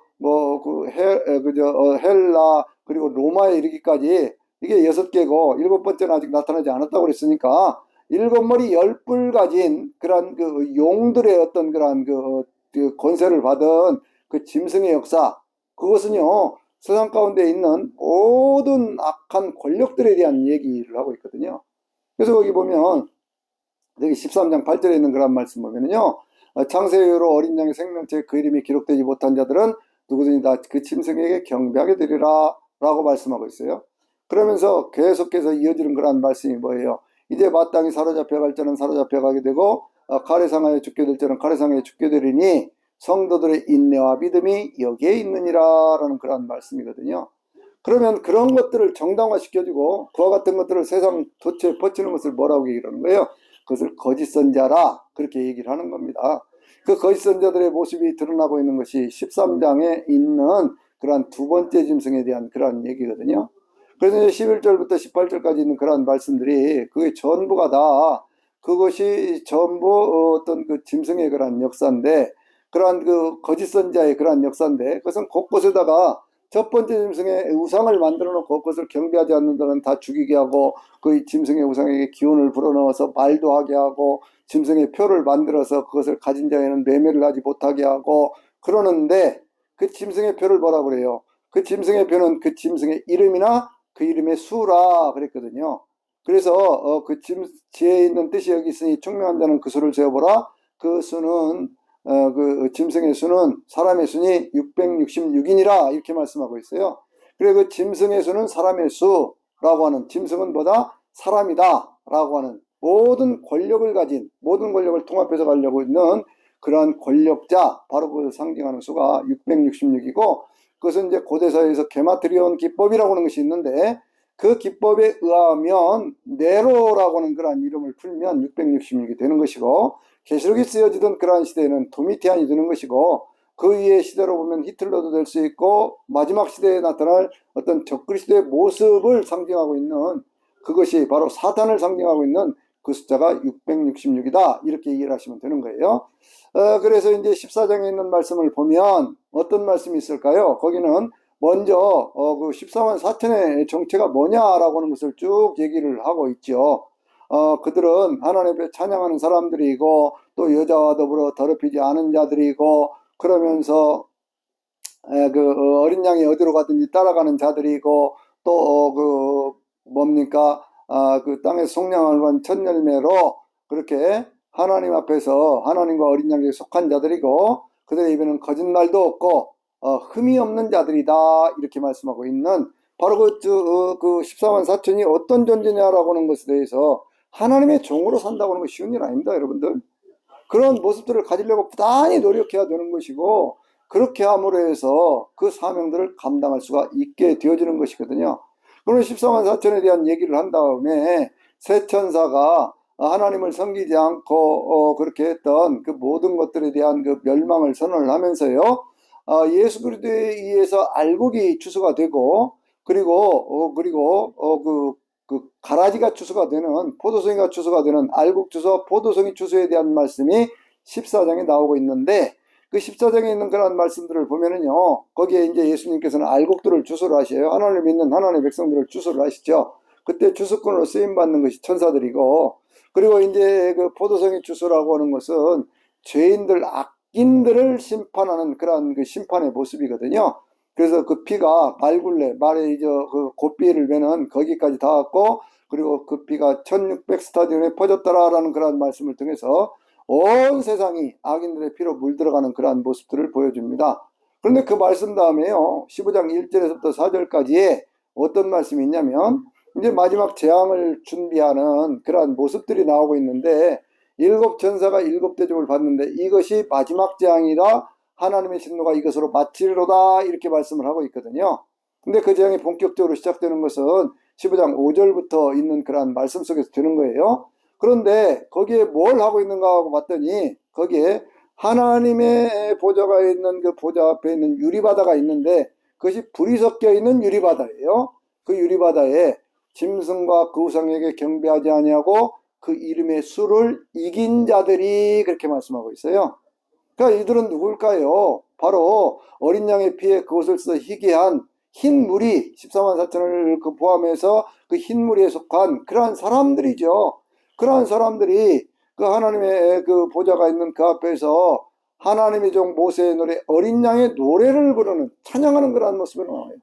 헬라, 그리고 로마에 이르기까지 이게 6개고 일곱 번째는 아직 나타나지 않았다고 그랬으니까 일곱 머리 열 뿔 가진 그런 그 용들의 어떤 그런 그 권세를 받은 그 짐승의 역사, 그것은요 세상 가운데 있는 모든 악한 권력들에 대한 얘기를 하고 있거든요. 그래서 거기 보면 여기 13장 8절에 있는 그런 말씀 보면요, 창세 이후로 어린 양의 생명체에 그 이름이 기록되지 못한 자들은 누구든지 다 그 짐승에게 경배하게 되리라 라고 말씀하고 있어요. 그러면서 계속해서 이어지는 그런 말씀이 뭐예요? 이제 마땅히 사로잡혀 갈 자는 사로잡혀 가게 되고 칼에 상하여 죽게 될 자는 칼에 상하여 죽게 되리니 성도들의 인내와 믿음이 여기에 있느니라 라는 그런 말씀이거든요. 그러면 그런 것들을 정당화시켜주고 그와 같은 것들을 세상 도처에 퍼치는 것을 뭐라고 얘기를 하는 거예요? 그것을 거짓 선자라 그렇게 얘기를 하는 겁니다. 그 거짓 선자들의 모습이 드러나고 있는 것이 13장에 있는 그러한 두 번째 짐승에 대한 그러한 얘기거든요. 그래서 이제 11절부터 18절까지 있는 그러한 말씀들이 그게 전부가 다 그것이 전부 어떤 그 짐승의 그러한 역사인데, 그러한 그 거짓 선자의 그러한 역사인데, 그것은 곳곳에다가 첫 번째 짐승의 우상을 만들어 놓고 그것을 경배하지 않는 자는 다 죽이게 하고 그 짐승의 우상에게 기운을 불어넣어서 말도 하게 하고 짐승의 표를 만들어서 그것을 가진 자에는 매매를 하지 못하게 하고 그러는데, 그 짐승의 표를 뭐라 그래요? 그 짐승의 표는 그 짐승의 이름이나 그 이름의 수라 그랬거든요. 그래서 그 지혜에 있는 뜻이 여기 있으니 총명한 자는 그 수를 재어보라. 그 수는 그 짐승의 수는 사람의 수니 666이니라 이렇게 말씀하고 있어요. 그리고 그 짐승의 수는 사람의 수라고 하는, 짐승은 뭐다? 사람이다 라고 하는 모든 권력을 가진, 모든 권력을 통합해서 가려고 있는 그러한 권력자, 바로 그 상징하는 수가 666이고, 그것은 이제 고대사회에서 게마트리온 기법이라고 하는 것이 있는데, 그 기법에 의하면 네로라고 하는 그러한 이름을 풀면 666이 되는 것이고, 계시록이 쓰여지던 그러한 시대에는 도미티안이 되는 것이고, 그 위에 시대로 보면 히틀러도 될 수 있고, 마지막 시대에 나타날 어떤 적그리스도의 모습을 상징하고 있는, 그것이 바로 사탄을 상징하고 있는 그 숫자가 666이다 이렇게 이해를 하시면 되는 거예요. 그래서 이제 14장에 있는 말씀을 보면 어떤 말씀이 있을까요? 거기는 먼저 그 14만 4천의 정체가 뭐냐라고 하는 것을 쭉 얘기를 하고 있죠. 그들은 하나님 앞에 찬양하는 사람들이고 또 여자와 더불어 더럽히지 않은 자들이고, 그러면서 그 어린 양이 어디로 가든지 따라가는 자들이고, 또 뭡니까? 그 땅의 속량을 본 첫 열매로 그렇게 하나님 앞에서 하나님과 어린 양에게 속한 자들이고, 그들의 입에는 거짓말도 없고 흠이 없는 자들이다 이렇게 말씀하고 있는, 바로 그 14만 4천이 어떤 존재냐라고 하는 것에 대해서 하나님의 종으로 산다고 하는 건 쉬운 일 아닙니다, 여러분들. 그런 모습들을 가지려고 부단히 노력해야 되는 것이고, 그렇게 함으로 해서 그 사명들을 감당할 수가 있게 되어지는 것이거든요. 그러면 14만 4천에 대한 얘기를 한 다음에 새 천사가 하나님을 섬기지 않고 그렇게 했던 그 모든 것들에 대한 그 멸망을 선언을 하면서요, 예수 그리스도에 의해서 알곡이 추수가 되고, 그리고 그 가라지가 추수가 되는, 포도송이가 추수가 되는 알곡 추수, 포도송이 추수에 대한 말씀이 14장에 나오고 있는데, 그 14장에 있는 그런 말씀들을 보면은요, 거기에 이제 예수님께서는 알곡들을 추수를 하셔요. 하나님을 믿는 하나님의 백성들을 추수를 하시죠. 그때 추수꾼으로 쓰임 받는 것이 천사들이고, 그리고 이제 그 포도송이 추수라고 하는 것은 죄인들, 악인들을 심판하는 그런 그 심판의 모습이거든요. 그래서 그 피가 말굴레, 말에 이제 그 고삐를 매는 거기까지 닿았고, 그리고 그 피가 1600 스타디움에 퍼졌더라라는 그런 말씀을 통해서 온 세상이 악인들의 피로 물들어가는 그러한 모습들을 보여줍니다. 그런데 그 말씀 다음에요, 15장 1절에서부터 4절까지에 어떤 말씀이 있냐면, 이제 마지막 재앙을 준비하는 그러한 모습들이 나오고 있는데, 일곱 천사가 일곱 대접을 받는데 이것이 마지막 재앙이라 하나님의 진노가 이것으로 마치리로다 이렇게 말씀을 하고 있거든요. 근데 그 재앙이 본격적으로 시작되는 것은 15장 5절부터 있는 그러한 말씀 속에서 되는 거예요. 그런데 거기에 뭘 하고 있는가 하고 봤더니 거기에 하나님의 보좌가 있는 그 보좌 앞에 있는 유리바다가 있는데 그것이 불이 섞여 있는 유리바다예요. 그 유리바다에 짐승과 그 우상에게 경배하지 아니하고 그 이름의 수를 이긴 자들이, 그렇게 말씀하고 있어요. 그러니까 이들은 누굴까요? 바로 어린 양의 피에 그것을 써 희귀한 흰 무리, 14만 4천을 그 포함해서 그 흰 무리에 속한 그러한 사람들이죠. 그러한 사람들이 그 하나님의 그 보좌가 있는 그 앞에서 하나님의 종 모세의 노래, 어린 양의 노래를 부르는, 찬양하는 그러한 모습이 나와요.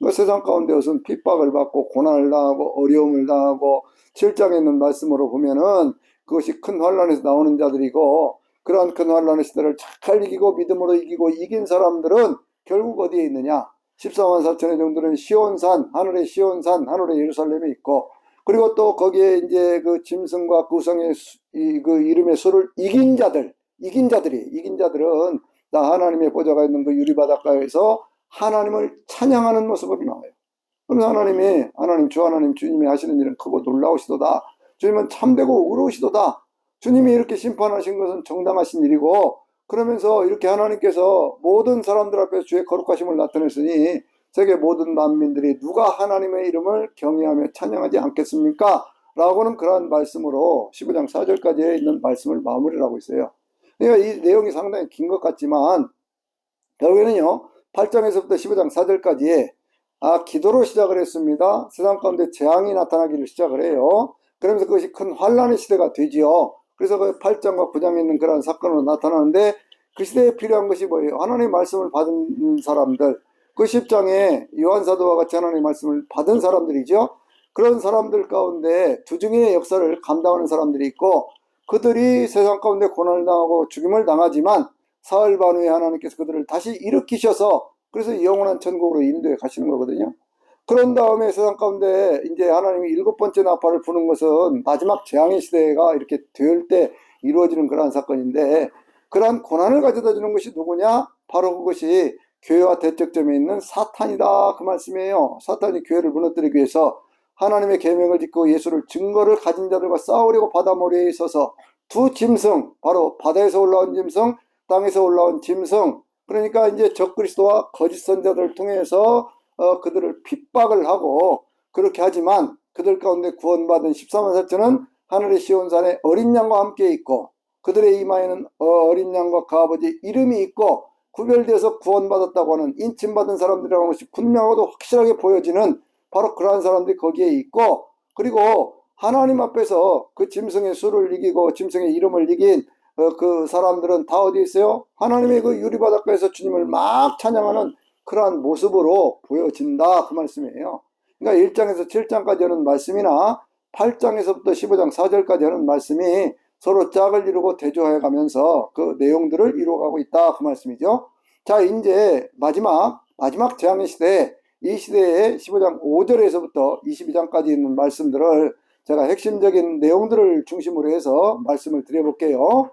그 세상 가운데 무슨 핍박을 받고 고난을 당하고 어려움을 당하고 7장에 있는 말씀으로 보면은 그것이 큰 환란에서 나오는 자들이고, 그러한 큰 환란의 시대를 잘 이기고 믿음으로 이기고 이긴 사람들은 결국 어디에 있느냐? 14만 4천의 정도는 시온산, 하늘의 시온산, 하늘의 예루살렘에 있고, 그리고 또 거기에 이제 그 짐승과 그 우상의 그 이름의 수를 이긴 자들, 이긴 자들은 다 하나님의 보좌가 있는 그 유리바닷가에서 하나님을 찬양하는 모습으로 나와요. 그럼 하나님 주 하나님 주님이 하시는 일은 크고 놀라우시도다. 주님은 참되고 의로우시도다. 주님이 이렇게 심판하신 것은 정당하신 일이고, 그러면서 이렇게 하나님께서 모든 사람들 앞에서 주의 거룩하심을 나타냈으니 세계 모든 만민들이 누가 하나님의 이름을 경외하며 찬양하지 않겠습니까? 라고는 그러한 말씀으로 15장 4절까지에 있는 말씀을 마무리를 하고 있어요. 그러니까 이 내용이 상당히 긴 것 같지만 결국에는요, 8장에서부터 15장 4절까지 기도로 시작을 했습니다. 세상 가운데 재앙이 나타나기를 시작을 해요. 그러면서 그것이 큰 환란의 시대가 되지요. 그래서 그 8장과 9장에 있는 그런 사건으로 나타나는데, 그 시대에 필요한 것이 뭐예요? 하나님의 말씀을 받은 사람들, 그 10장에 요한사도와 같이 하나님의 말씀을 받은 사람들이죠. 그런 사람들 가운데 두 증인의 역사를 감당하는 사람들이 있고, 그들이 세상 가운데 고난을 당하고 죽임을 당하지만 사흘 반 후에 하나님께서 그들을 다시 일으키셔서 그래서 영원한 천국으로 인도해 가시는 거거든요. 그런 다음에 세상 가운데 이제 하나님이 일곱 번째 나팔을 부는 것은 마지막 재앙의 시대가 이렇게 될 때 이루어지는 그러한 사건인데, 그러한 고난을 가져다 주는 것이 누구냐? 바로 그것이 교회와 대척점에 있는 사탄이다, 그 말씀이에요. 사탄이 교회를 무너뜨리기 위해서 하나님의 계명을 짓고 예수를 증거를 가진 자들과 싸우려고 바다 모래에 있어서 두 짐승, 바로 바다에서 올라온 짐승, 땅에서 올라온 짐승, 그러니까 이제 적그리스도와 거짓 선자들을 통해서 그들을 핍박을 하고, 그렇게 하지만 그들 가운데 구원받은 14만 4천은 하늘의 시온산에 어린 양과 함께 있고, 그들의 이마에는 어린 양과 그 아버지 이름이 있고, 구별되어서 구원받았다고 하는 인침받은 사람들이라는 것이 분명하고도 확실하게 보여지는 바로 그러한 사람들이 거기에 있고, 그리고 하나님 앞에서 그 짐승의 수를 이기고 짐승의 이름을 이긴 그 사람들은 다 어디 있어요? 하나님의 그 유리바닷가에서 주님을 막 찬양하는 그러한 모습으로 보여진다, 그 말씀이에요. 그러니까 1장에서 7장까지 하는 말씀이나 8장에서부터 15장 4절까지 하는 말씀이 서로 짝을 이루고 대조해 가면서 그 내용들을 이루어가고 있다, 그 말씀이죠. 자, 이제 마지막 재앙의 시대, 이 시대의 15장 5절에서부터 22장까지 있는 말씀들을 제가 핵심적인 내용들을 중심으로 해서 말씀을 드려볼게요.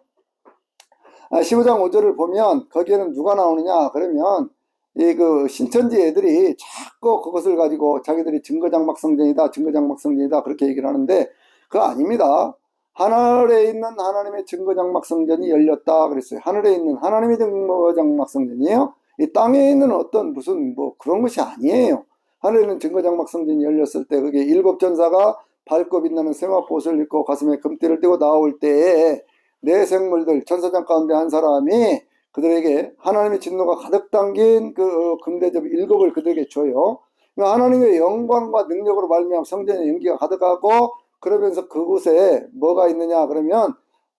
15장 5절을 보면 거기에는 누가 나오느냐 그러면 이 그 신천지 애들이 자꾸 그것을 가지고 자기들이 증거장막성전이다 그렇게 얘기를 하는데, 그거 아닙니다. 하늘에 있는 하나님의 증거장막성전이 열렸다 그랬어요. 하늘에 있는 하나님의 증거장막성전이에요. 이 땅에 있는 어떤 무슨 뭐 그런 것이 아니에요. 하늘에 있는 증거장막성전이 열렸을 때 그게 일곱 전사가 밝고 빛나는 세마포옷을 입고 가슴에 금띠를 띠고 나올 때에 네 생물들 천사장 가운데 한 사람이 그들에게 하나님의 진노가 가득 담긴 그 금대접 7을 그들에게 줘요. 하나님의 영광과 능력으로 말미암아 성전의 연기가 가득하고, 그러면서 그곳에 뭐가 있느냐 그러면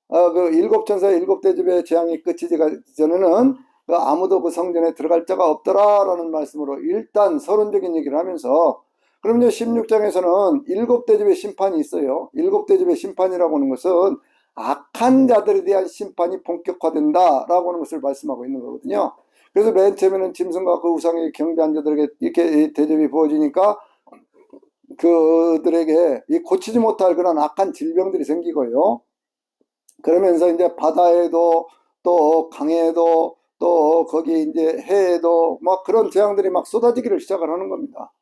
그 일곱 천사의 일곱 대접의 재앙이 끝이기 전에는 그 아무도 그 성전에 들어갈 자가 없더라라는 말씀으로 일단 서론적인 얘기를 하면서, 그럼요 16장에서는 일곱 대접의 심판이 있어요. 일곱 대접의 심판이라고 하는 것은 악한 자들에 대한 심판이 본격화된다라고 하는 것을 말씀하고 있는 거거든요. 그래서 맨 처음에는 짐승과 그 우상에 경배한 자들에게 이렇게 대접이 부어지니까 그들에게 이 고치지 못할 그런 악한 질병들이 생기고요. 그러면서 이제 바다에도 또 강에도 또 거기 이제 해에도 막 그런 재앙들이 막 쏟아지기를 시작을 하는 겁니다.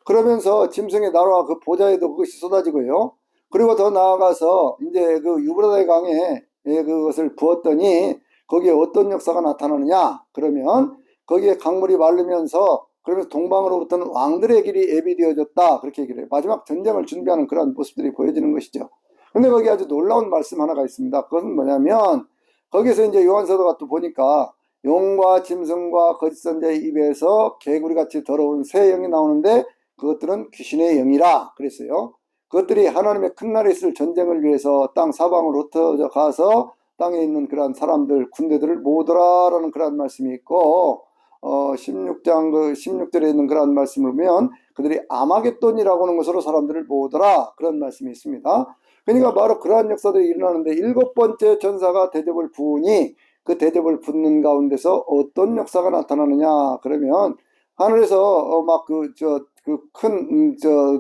그러면서 짐승의 나라와 그 보좌에도 그것이 쏟아지고요. 그리고 더 나아가서 이제 그 유브라데 강에 그것을 부었더니 거기에 어떤 역사가 나타나느냐? 그러면 거기에 강물이 마르면서 그러면서 동방으로부터는 왕들의 길이 예비되어졌다. 그렇게 얘기를 해요. 마지막 전쟁을 준비하는 그런 모습들이 보여지는 것이죠. 근데 거기 아주 놀라운 말씀 하나가 있습니다. 그것은 뭐냐면 거기서 이제 요한서도가 또 보니까 용과 짐승과 거짓 선자의 입에서 개구리같이 더러운 새 영이 나오는데 그것들은 귀신의 영이라 그랬어요. 그것들이 하나님의 큰 날에 있을 전쟁을 위해서 땅 사방으로 흩어져 가서 땅에 있는 그러한 사람들, 군대들을 모으더라라는 그러한 말씀이 있고, 16장 16절에 있는 그러한 말씀을 보면 그들이 아마겟돈이라고 하는 것으로 사람들을 모으더라 그런 말씀이 있습니다. 그러니까 바로 그러한 역사들이 일어나는데 일곱 번째 전사가 대접을 부으니 그 대접을 붓는 가운데서 어떤 역사가 나타나느냐 그러면 하늘에서 막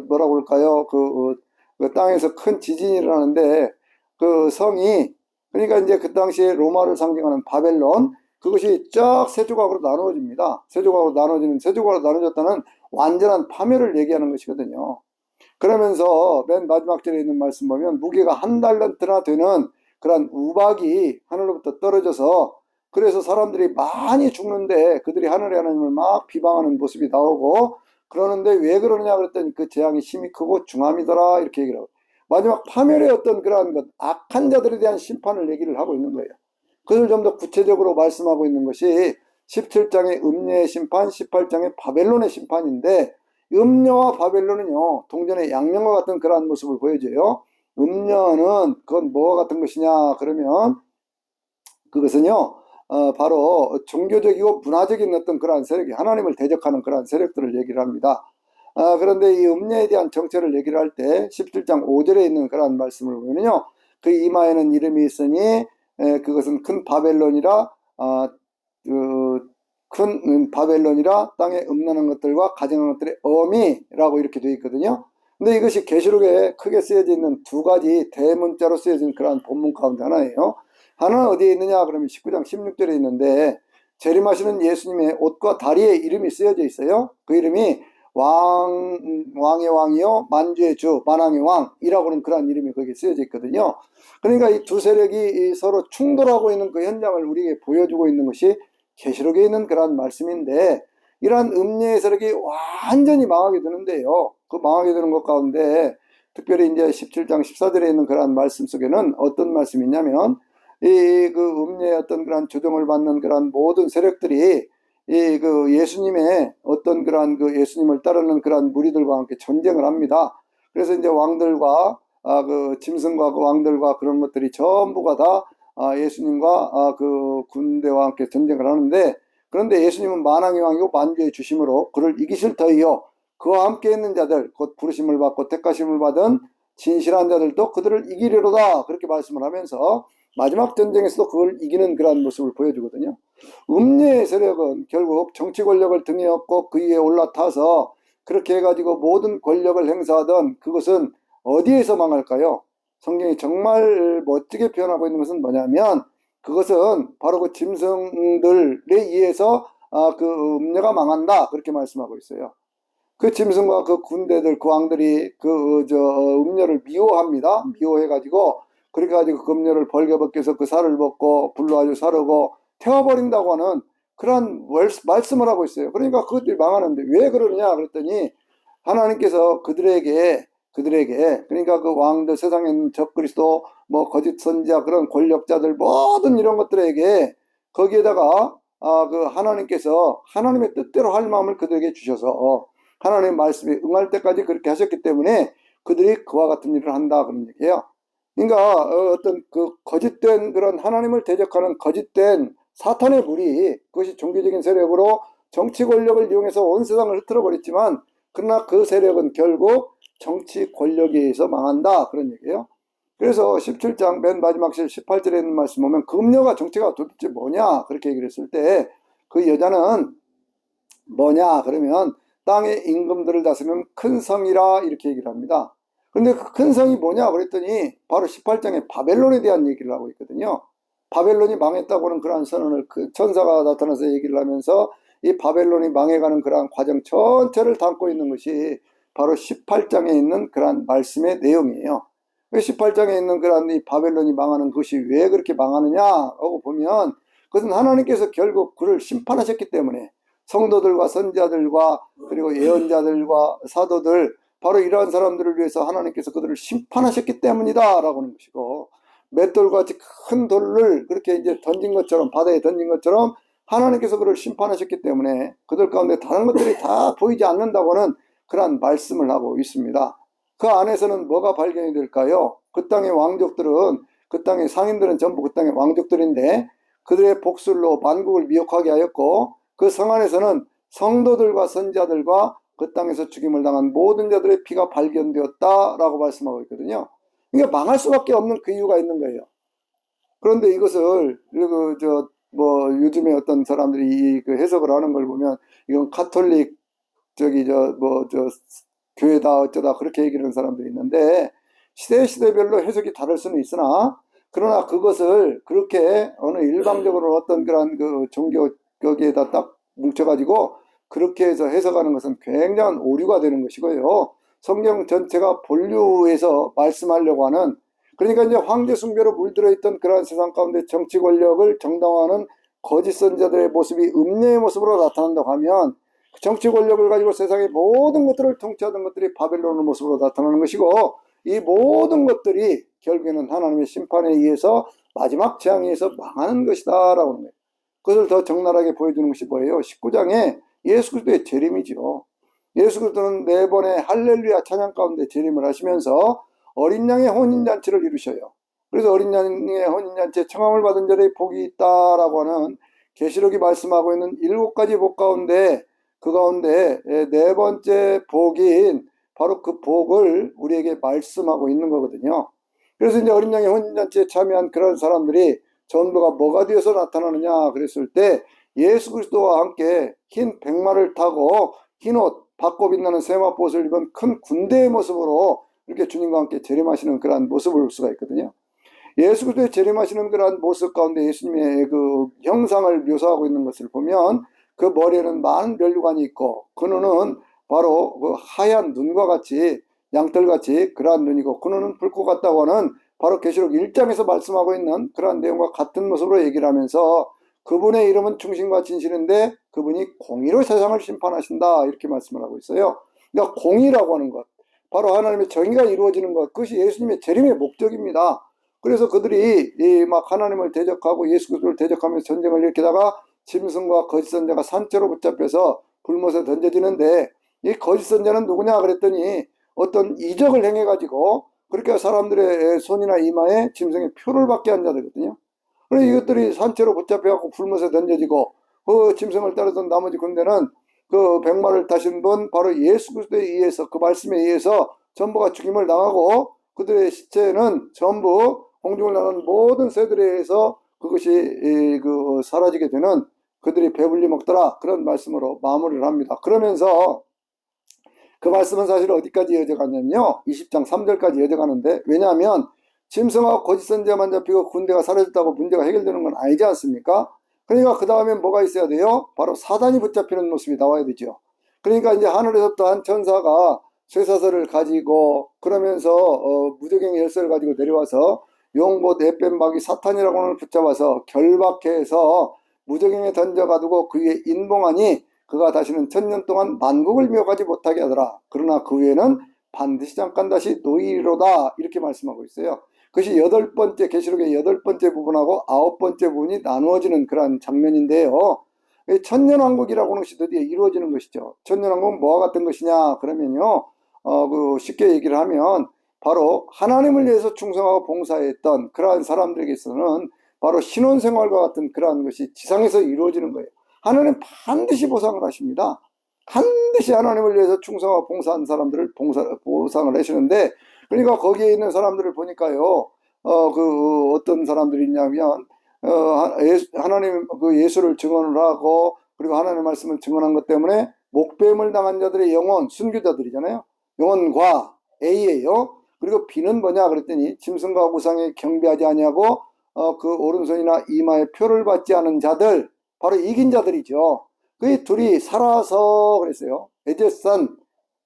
뭐라고 할까요? 그 땅에서 큰 지진이 일어나는데 그 성이 그러니까 이제 그 당시에 로마를 상징하는 바벨론 그것이 쫙 세 조각으로 나누어집니다. 세 조각으로 나눠졌다는 완전한 파멸을 얘기하는 것이거든요. 그러면서 맨 마지막 절에 있는 말씀 보면 무게가 한 달란트나 되는 그런 우박이 하늘로부터 떨어져서 그래서 사람들이 많이 죽는데 그들이 하늘의 하나님을 막 비방하는 모습이 나오고 그러는데 왜 그러느냐 그랬더니 그 재앙이 심히 크고 중함이더라 이렇게 얘기를 하고 마지막 파멸의 어떤 그러한 것 악한 자들에 대한 심판을 얘기를 하고 있는 거예요. 그걸 좀 더 구체적으로 말씀하고 있는 것이 17장의 음녀의 심판, 18장의 바벨론의 심판인데 음녀와 바벨론은요 동전의 양면과 같은 그러한 모습을 보여줘요. 음녀는 그건 뭐와 같은 것이냐 그러면 그것은요 바로 종교적이고 문화적인 어떤 그러한 세력이 하나님을 대적하는 그러한 세력들을 얘기를 합니다. 그런데 이 음녀에 대한 정체를 얘기를 할 때 17장 5절에 있는 그러한 말씀을 보면요 그 이마에는 이름이 있으니 그것은 큰 바벨론이라 큰 바벨론이라 땅에 음란한 것들과 가증한 것들의 어미라고 이렇게 되어 있거든요. 근데 이것이 계시록에 크게 쓰여져 있는 두 가지 대문자로 쓰여진 그러한 본문 가운데 하나예요. 하나는 어디에 있느냐 그러면 19장 16절에 있는데 재림하시는 예수님의 옷과 다리에 이름이 쓰여져 있어요. 그 이름이 왕의 왕이요 만주의 주 만왕의 왕이라고 하는 그런 이름이 거기에 쓰여져 있거든요. 그러니까 이 두 세력이 서로 충돌하고 있는 그 현장을 우리에게 보여주고 있는 것이 계시록에 있는 그런 말씀인데 이러한 음녀의 세력이 완전히 망하게 되는데요. 그 망하게 되는 것 가운데 특별히 이제 17장 14절에 있는 그러한 말씀 속에는 어떤 말씀이 있냐면 이 그 음녀의 어떤 그런 조종을 받는 그런 모든 세력들이 이 그 예수님의 어떤 그러한 그 예수님을 따르는 그러한 무리들과 함께 전쟁을 합니다. 그래서 이제 왕들과 그 짐승과 그 왕들과 그런 것들이 전부가 다 예수님과 그 군대와 함께 전쟁을 하는데 그런데 예수님은 만왕의 왕이고 만주의 주심으로 그를 이기실 터이요 그와 함께 있는 자들 곧 부르심을 받고 택하심을 받은 진실한 자들도 그들을 이기리로다 그렇게 말씀을 하면서 마지막 전쟁에서도 그걸 이기는 그러한 모습을 보여주거든요. 음녀의 세력은 결국 정치 권력을 등에 업고 그 위에 올라타서 그렇게 해가지고 모든 권력을 행사하던 그것은 어디에서 망할까요? 성경이 정말 멋지게 표현하고 있는 것은 뭐냐면 그것은 바로 그 짐승들에 의해서 그 음녀가 망한다 그렇게 말씀하고 있어요. 그 짐승과 그 군대들 그 왕들이 음녀를 미워합니다. 미워해가지고 그렇게 가지고 그 음녀를 벌거벗겨서 그 살을 먹고 불로 아주 사르고 태워버린다고 하는 그런 말씀을 하고 있어요. 그러니까 그것들이 망하는데 왜 그러느냐 그랬더니 하나님께서 그들에게 그러니까 그 왕들 세상에 있는 적그리스도 뭐 거짓 선지자 그런 권력자들 모든 이런 것들에게 거기에다가 그 하나님께서 하나님의 뜻대로 할 마음을 그들에게 주셔서 하나님의 말씀에 응할 때까지 그렇게 하셨기 때문에 그들이 그와 같은 일을 한다 그런 얘기예요. 그러니까 어떤 그 거짓된 그런 하나님을 대적하는 거짓된 사탄의 무리 그것이 종교적인 세력으로 정치 권력을 이용해서 온 세상을 흐트러 버렸지만 그러나 그 세력은 결국 정치 권력에 의해서 망한다 그런 얘기예요. 그래서 17장 맨 마지막 실 18절에 있는 말씀 보면 금녀가 정체가 도대체 뭐냐 그렇게 얘기를 했을 때 그 여자는 뭐냐 그러면 땅의 임금들을 다스리는 큰 성이라 이렇게 얘기를 합니다. 그런데 그 큰 성이 뭐냐 그랬더니 바로 18장에 바벨론에 대한 얘기를 하고 있거든요. 바벨론이 망했다고 하는 그러한 선언을 그 천사가 나타나서 얘기를 하면서 이 바벨론이 망해가는 그러한 과정 전체를 담고 있는 것이 바로 18장에 있는 그러한 말씀의 내용이에요. 18장에 있는 그런 이 바벨론이 망하는 것이 왜 그렇게 망하느냐 하고 보면, 그것은 하나님께서 결국 그를 심판하셨기 때문에, 성도들과 선지자들과 그리고 예언자들과 사도들, 바로 이러한 사람들을 위해서 하나님께서 그들을 심판하셨기 때문이다 라고 하는 것이고, 맷돌같이 큰 돌을 그렇게 이제 던진 것처럼, 바다에 던진 것처럼 하나님께서 그를 심판하셨기 때문에 그들 가운데 다른 것들이 다 보이지 않는다고는 그러한 말씀을 하고 있습니다. 그 안에서는 뭐가 발견이 될까요? 그 땅의 왕족들은, 그 땅의 상인들은 전부 그 땅의 왕족들인데 그들의 복술로 만국을 미혹하게 하였고, 그 성 안에서는 성도들과 선지자들과 그 땅에서 죽임을 당한 모든 자들의 피가 발견되었다라고 말씀하고 있거든요. 그러니까 망할 수밖에 없는 그 이유가 있는 거예요. 그런데 이것을 뭐 요즘에 어떤 사람들이 그 해석을 하는 걸 보면, 이건 카톨릭 교회다 어쩌다 그렇게 얘기하는 사람들이 있는데, 시대별로 해석이 다를 수는 있으나, 그러나 그것을 그렇게 어느 일방적으로 어떤 그런 그 종교 거기에다 딱 뭉쳐가지고 그렇게 해서 해석하는 것은 굉장한 오류가 되는 것이고요. 성경 전체가 본류에서 말씀하려고 하는, 그러니까 이제 황제 숭배로 물들어 있던 그러한 세상 가운데 정치 권력을 정당화하는 거짓 선지자들의 모습이 음녀의 모습으로 나타난다고 하면, 정치 권력을 가지고 세상의 모든 것들을 통치하던 것들이 바벨론의 모습으로 나타나는 것이고, 이 모든 것들이 결국에는 하나님의 심판에 의해서 마지막 재앙에 의해서 망하는 것이다 라고 하는 거예요. 그것을 더 적나라하게 보여주는 것이 뭐예요? 19장에 예수 그리스도의 재림이죠. 예수 그리스도는 4번의 할렐루야 찬양 가운데 재림을 하시면서 어린 양의 혼인잔치를 이루셔요. 그래서 어린 양의 혼인잔치에 청함을 받은 자들의 복이 있다라고 하는 계시록이 말씀하고 있는 7가지 복 가운데, 그 가운데 4번째 복인 바로 그 복을 우리에게 말씀하고 있는 거거든요. 그래서 이제 어린 양의 혼인잔치에 참여한 그런 사람들이 전부가 뭐가 되어서 나타나느냐 그랬을 때, 예수 그리스도와 함께 흰 백마를 타고 흰 옷, 받고 빛나는 세마포옷을 입은 큰 군대의 모습으로 이렇게 주님과 함께 재림하시는 그러한 모습을 볼 수가 있거든요. 예수 그리스도의 재림하시는 그러한 모습 가운데 예수님의 그 형상을 묘사하고 있는 것을 보면, 그 머리에는 많은 면류관이 있고 그 눈은 바로 그 하얀 눈과 같이, 양털같이 그러한 눈이고, 그 눈은 불꽃 같다고 하는 바로 계시록 1장에서 말씀하고 있는 그러한 내용과 같은 모습으로 얘기를 하면서, 그분의 이름은 충신과 진실인데 그분이 공의로 세상을 심판하신다 이렇게 말씀을 하고 있어요. 그러니까 공의라고 하는 것, 바로 하나님의 정의가 이루어지는 것, 그것이 예수님의 재림의 목적입니다. 그래서 그들이 막 하나님을 대적하고 예수 그리스도를 대적하면서 전쟁을 일으키다가 짐승과 거짓 선자가 산채로 붙잡혀서 불못에 던져지는데, 이 거짓 선자는 누구냐 그랬더니 어떤 이적을 행해가지고 그렇게 사람들의 손이나 이마에 짐승의 표를 받게 한 자들이거든요. 그래서 이것들이 산채로 붙잡혀갖고 불못에 던져지고, 그 짐승을 따르던 나머지 군대는 그 백마를 타신 분 바로 예수 그리스도에 의해서, 그 말씀에 의해서 전부가 죽임을 당하고, 그들의 시체는 전부 공중을 나는 모든 새들에 의해서 그것이 사라지게 되는, 그들이 배불리 먹더라 그런 말씀으로 마무리를 합니다. 그러면서 그 말씀은 사실 어디까지 이어져가냐면요, 20장 3절까지 이어져가는데, 왜냐하면 짐승하고 거짓 선지자만 잡히고 군대가 사라졌다고 문제가 해결되는 건 아니지 않습니까? 그러니까 그 다음에 뭐가 있어야 돼요? 바로 사단이 붙잡히는 모습이 나와야 되죠. 그러니까 이제 하늘에서부터 한 천사가 쇠사슬을 가지고, 그러면서 무저갱의 열쇠를 가지고 내려와서 용봇 에뺀마귀 사탄이라고 하는 걸 붙잡아서 결박해서 무저갱에 던져가두고 그 위에 인봉하니 그가 다시는 1000년 동안 만국을 미혹하지 못하게 하더라. 그러나 그 후에는 반드시 잠깐 다시 노이로다 이렇게 말씀하고 있어요. 그것이 8번째 계시록의 8번째 부분하고 9번째 부분이 나누어지는 그런 장면인데요. 천년왕국이라고 하는 것이 드디어 이루어지는 것이죠. 천년왕국은 뭐와 같은 것이냐 그러면요, 쉽게 얘기를 하면 바로 하나님을 위해서 충성하고 봉사했던 그러한 사람들에게서는 바로 신혼생활과 같은 그러한 것이 지상에서 이루어지는 거예요. 하나님은 반드시 보상을 하십니다. 반드시 하나님을 위해서 충성하고 봉사한 사람들을 보상을 하시는데, 그러니까 거기에 있는 사람들을 보니까요, 어떤 사람들이 있냐면, 하나님 그 예수를 증언을 하고, 그리고 하나님의 말씀을 증언한 것 때문에 목배임을 당한 자들의 영혼, 순교자들이잖아요. 영혼과 A예요. 그리고 B는 뭐냐 그랬더니 짐승과 우상에 경배하지 아니하고 그 오른손이나 이마에 표를 받지 않은 자들, 바로 이긴 자들이죠. 그 둘이 살아서 그랬어요. 에제산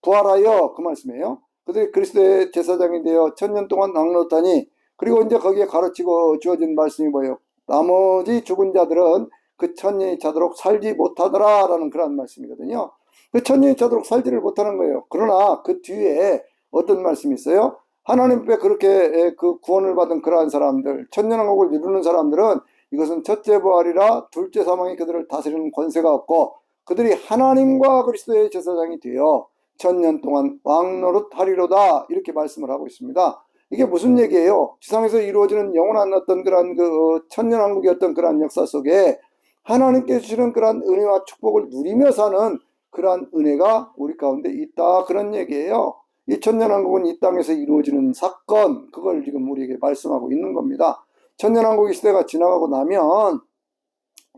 부활하여 그 말씀이에요. 그들이 그리스도의 제사장이 되어 천년 동안 왕노릇하니, 그리고 이제 거기에 가르치고 주어진 말씀이 뭐예요? 나머지 죽은 자들은 그 천년이 차도록 살지 못하더라 라는 그런 말씀이거든요. 그 천년이 차도록 살지를 못하는 거예요. 그러나 그 뒤에 어떤 말씀이 있어요? 하나님 앞에 그렇게 그 구원을 받은 그러한 사람들, 천년왕국을 이루는 사람들은 이것은 첫째 부활이라 둘째 사망이 그들을 다스리는 권세가 없고, 그들이 하나님과 그리스도의 제사장이 되어 천년 동안 왕노릇하리로다, 이렇게 말씀을 하고 있습니다. 이게 무슨 얘기예요? 지상에서 이루어지는 영원한 어떤 그런 그 천년왕국의 어떤 그런 역사 속에 하나님께 주시는 그런 은혜와 축복을 누리며 사는 그러한 은혜가 우리 가운데 있다, 그런 얘기예요. 이 천년왕국은 이 땅에서 이루어지는 사건, 그걸 지금 우리에게 말씀하고 있는 겁니다. 천년왕국의 시대가 지나가고 나면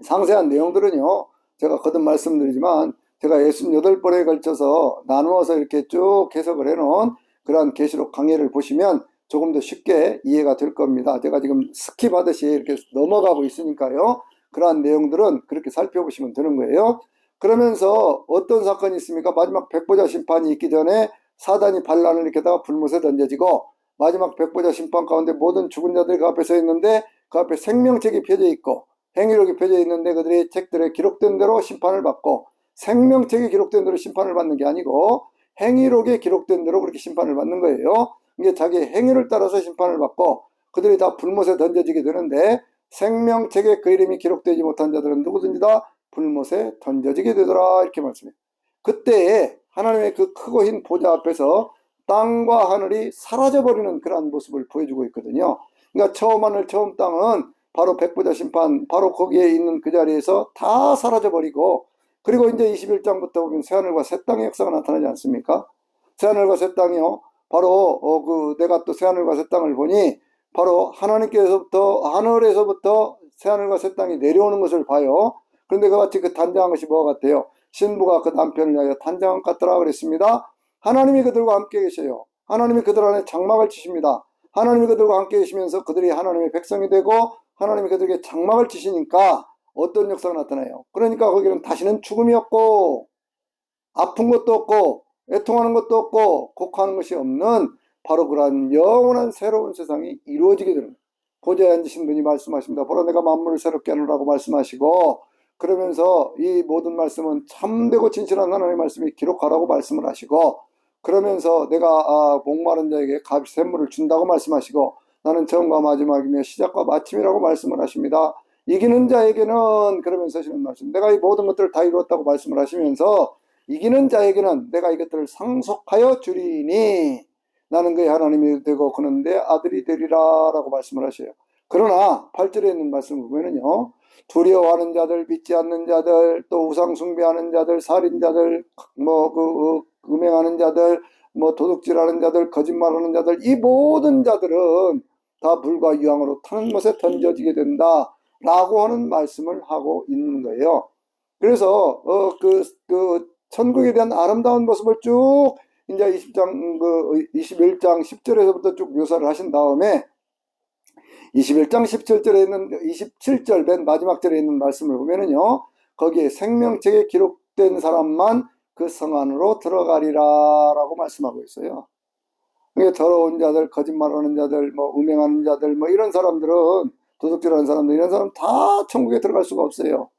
상세한 내용들은요, 제가 거듭 말씀드리지만 제가 68번에 걸쳐서 나누어서 이렇게 쭉 해석을 해놓은 그러한 계시록 강해를 보시면 조금 더 쉽게 이해가 될 겁니다. 제가 지금 스킵하듯이 이렇게 넘어가고 있으니까요, 그러한 내용들은 그렇게 살펴보시면 되는 거예요. 그러면서 어떤 사건이 있습니까? 마지막 백보자 심판이 있기 전에 사단이 반란을 일으켰다가 불못에 던져지고, 마지막 백보자 심판 가운데 모든 죽은 자들이 그 앞에 서 있는데 그 앞에 생명책이 펴져 있고 행위록이 펴져 있는데 그들의 책들에 기록된 대로 심판을 받고, 생명책에 기록된 대로 심판을 받는 게 아니고 행위록에 기록된 대로 그렇게 심판을 받는 거예요. 이게 자기 행위를 따라서 심판을 받고 그들이 다 불못에 던져지게 되는데, 생명책에 그 이름이 기록되지 못한 자들은 누구든지 다 불못에 던져지게 되더라, 이렇게 말씀해요. 그때에 하나님의 그 크고 흰 보좌 앞에서 땅과 하늘이 사라져버리는 그러한 모습을 보여주고 있거든요. 그러니까 처음 하늘 처음 땅은 바로 백보자 심판, 바로 거기에 있는 그 자리에서 다 사라져버리고, 그리고 이제 21장부터 보면 새하늘과 새 땅의 역사가 나타나지 않습니까? 새하늘과 새 땅이요, 바로 내가 또 새하늘과 새 땅을 보니 바로 하나님께서부터, 하늘에서부터 새하늘과 새 땅이 내려오는 것을 봐요. 그런데 그같이 그 단장한 것이 뭐가 같아요? 신부가 그 남편을 위하여 단장한 것 같더라 그랬습니다. 하나님이 그들과 함께 계셔요. 하나님이 그들 안에 장막을 치십니다. 하나님이 그들과 함께 계시면서 그들이 하나님의 백성이 되고 하나님이 그들에게 장막을 치시니까 어떤 역사가 나타나요? 그러니까 거기는 다시는 죽음이 없고 아픈 것도 없고 애통하는 것도 없고 곡하는 것이 없는 바로 그러한 영원한 새로운 세상이 이루어지게 되는, 보좌에 앉으신 분이 말씀하십니다. 보라 내가 만물을 새롭게 하노라고 말씀하시고, 그러면서 이 모든 말씀은 참되고 진실한 하나님의 말씀이 기록하라고 말씀을 하시고, 그러면서 내가 목마른 자에게 값이 샘물을 준다고 말씀하시고, 나는 처음과 마지막이며 시작과 마침이라고 말씀을 하십니다. 이기는 자에게는, 그러면서 하시는 말씀, 내가 이 모든 것들을 다 이루었다고 말씀을 하시면서 이기는 자에게는 내가 이것들을 상속하여 주리니 나는 그의 하나님이 되고 그는 내 아들이 되리라 라고 말씀을 하셔요. 그러나 8절에 있는 말씀을 보면은요, 두려워하는 자들, 믿지 않는 자들, 또 우상 숭배하는 자들, 살인자들, 음행하는 자들, 도둑질하는 자들, 거짓말하는 자들, 이 모든 자들은 다 물과 유황으로 타는 것에 던져지게 된다 라고 하는 말씀을 하고 있는 거예요. 그래서 천국에 대한 아름다운 모습을 쭉 이제 21장 10절에서부터 쭉 묘사를 하신 다음에 21장 17절에 있는 27절 맨 마지막 절에 있는 말씀을 보면은요, 거기에 생명책에 기록된 사람만 그 성 안으로 들어가리라라고 말씀하고 있어요. 그게 더러운 자들, 거짓말하는 자들, 음행하는 자들, 이런 사람들은, 도둑질하는 사람들, 이런 사람 다 천국에 들어갈 수가 없어요.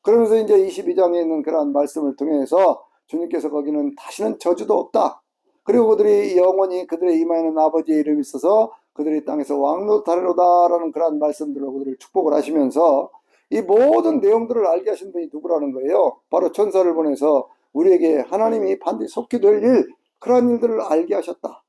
그러면서 이제 22장에 있는 그러한 말씀을 통해서 주님께서 거기는 다시는 저주도 없다. 그리고 그들이 영원히 그들의 이마에는 아버지의 이름이 있어서 그들이 땅에서 왕노릇하리로다라는 그러한 말씀들로 그들을 축복을 하시면서 이 모든 내용들을 알게 하신 분이 누구라는 거예요? 바로 천사를 보내서 우리에게 하나님이 반드시 속히 될 일, 그러한 일들을 알게 하셨다.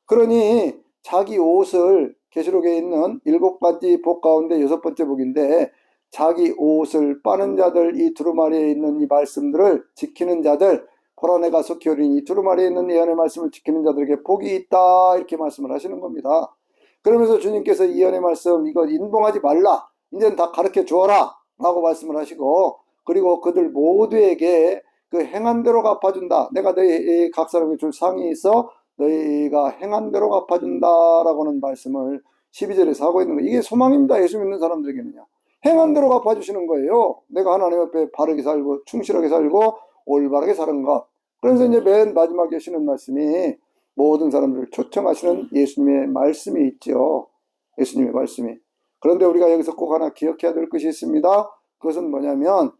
그러니 자기 옷을, 계시록에 있는 7가지 복 가운데 6번째 복인데, 자기 옷을 빠는 자들, 이 두루마리에 있는 이 말씀들을 지키는 자들, 보라 내가 속히 오리니 이 두루마리에 있는 예언의 말씀을 지키는 자들에게 복이 있다, 이렇게 말씀을 하시는 겁니다. 그러면서 주님께서 이 예언의 말씀, 이거 인봉하지 말라, 이제는 다 가르쳐 주어라 라고 말씀을 하시고, 그리고 그들 모두에게 그 행한 대로 갚아준다. 내가 너희 각 사람에게 줄 상이 있어 너희가 행한 대로 갚아준다라고는 말씀을 12절에서 하고 있는 거예요. 이게 소망입니다. 예수 믿는 사람들에게는요. 행한 대로 갚아주시는 거예요. 내가 하나님 앞에 바르게 살고 충실하게 살고 올바르게 사는 것. 그래서 이제 맨 마지막에 하시는 말씀이 모든 사람들을 초청하시는 예수님의 말씀이 있죠. 예수님의 말씀이. 그런데 우리가 여기서 꼭 하나 기억해야 될 것이 있습니다. 그것은 뭐냐면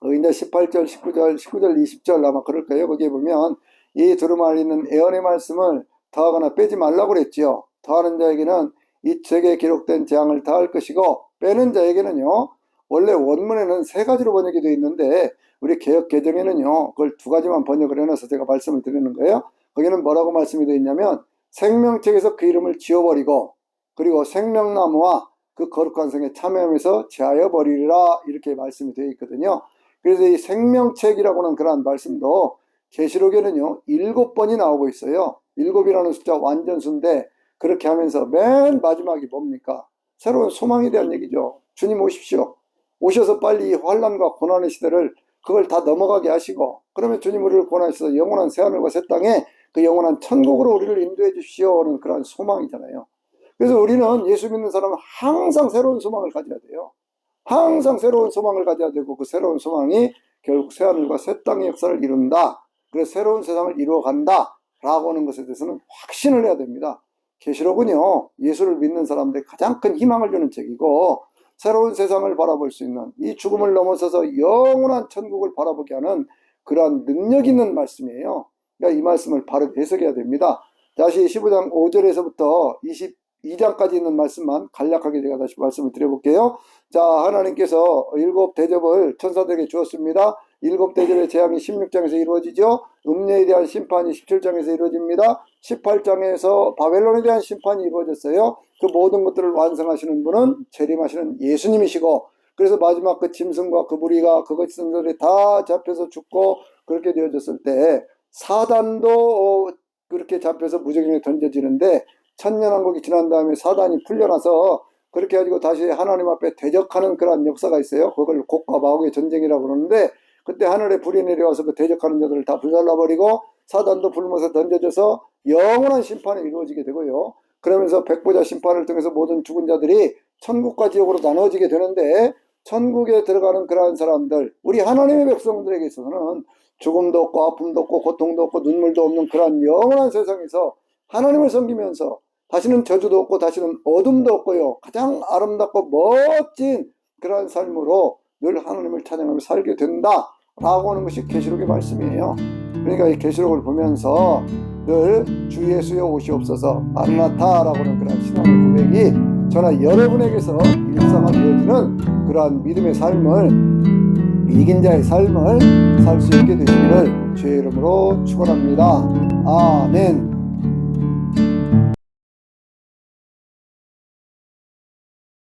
이제 18절, 19절, 20절 아마 그럴 거예요. 거기에 보면 이 두루마리에 있는 예언의 말씀을 더하거나 빼지 말라고 그랬지요. 더하는 자에게는 이 책에 기록된 재앙을 다할 것이고 빼는 자에게는요. 원래 원문에는 세 가지로 번역이 되어 있는데 우리 개역 개정에는요. 그걸 두 가지만 번역을 해놔서 제가 말씀을 드리는 거예요. 거기는 뭐라고 말씀이 되어 있냐면 생명책에서 그 이름을 지워버리고 그리고 생명나무와 그 거룩한 성에 참여하면서 제하여 버리리라 이렇게 말씀이 되어 있거든요. 그래서 이 생명책이라고 하는 그러한 말씀도 계시록에는요 7번이 나오고 있어요. 7이라는 숫자 완전수인데 그렇게 하면서 맨 마지막이 뭡니까? 새로운 소망에 대한 얘기죠. 주님 오십시오. 오셔서 빨리 이 환난과 고난의 시대를 그걸 다 넘어가게 하시고 그러면 주님 우리를 구원하셔서 영원한 새하늘과 새 땅에 그 영원한 천국으로 우리를 인도해 주시오는 그런 소망이잖아요. 그래서 우리는 예수 믿는 사람은 항상 새로운 소망을 가져야 돼요. 항상 새로운 소망을 가져야 되고 그 새로운 소망이 결국 새하늘과 새 땅의 역사를 이룬다. 그래서 새로운 세상을 이루어간다 라고 하는 것에 대해서는 확신을 해야 됩니다. 계시록은요 예수를 믿는 사람들의 가장 큰 희망을 주는 책이고 새로운 세상을 바라볼 수 있는 이 죽음을 넘어서서 영원한 천국을 바라보게 하는 그러한 능력 있는 말씀이에요. 그러니까 이 말씀을 바로 해석해야 됩니다. 다시 15장 5절에서부터 22장까지 있는 말씀만 간략하게 제가 다시 말씀을 드려볼게요. 자, 하나님께서 7 대접을 천사들에게 주었습니다. 7 대접의 재앙이 16장에서 이루어지죠. 음녀에 대한 심판이 17장에서 이루어집니다. 18장에서 바벨론에 대한 심판이 이루어졌어요. 그 모든 것들을 완성하시는 분은 재림하시는 예수님이시고 그래서 마지막 그 짐승과 그 무리가 그것들이 다 잡혀서 죽고 그렇게 되어졌을 때 사단도 그렇게 잡혀서 무적행에 던져지는데 천년왕국이 지난 다음에 사단이 풀려나서 그렇게 가지고 다시 하나님 앞에 대적하는 그런 역사가 있어요. 그걸 곡과 마곡의 전쟁이라고 그러는데 그때 하늘에 불이 내려와서 그 대적하는 자들을 다 불살라버리고 사단도 불못에 던져져서 영원한 심판이 이루어지게 되고요. 그러면서 백보자 심판을 통해서 모든 죽은 자들이 천국과 지옥으로 나눠지게 되는데 천국에 들어가는 그러한 사람들 우리 하나님의 백성들에게 있어서는 죽음도 없고 아픔도 없고 고통도 없고 눈물도 없는 그러한 영원한 세상에서 하나님을 섬기면서 다시는 저주도 없고 다시는 어둠도 없고요. 가장 아름답고 멋진 그러한 삶으로 늘 하나님을 찬양하며 살게 된다라고 하는 것이 계시록의 말씀이에요. 그러니까 이 계시록을 보면서 늘 주 예수여 오시옵소서 마르나타라고 하는 그런 신앙의 고백이 저나 여러분에게서 일상화 되어지는 그러한 믿음의 삶을 이긴 자의 삶을 살 수 있게 되시기를 주의 이름으로 축원합니다. 아멘.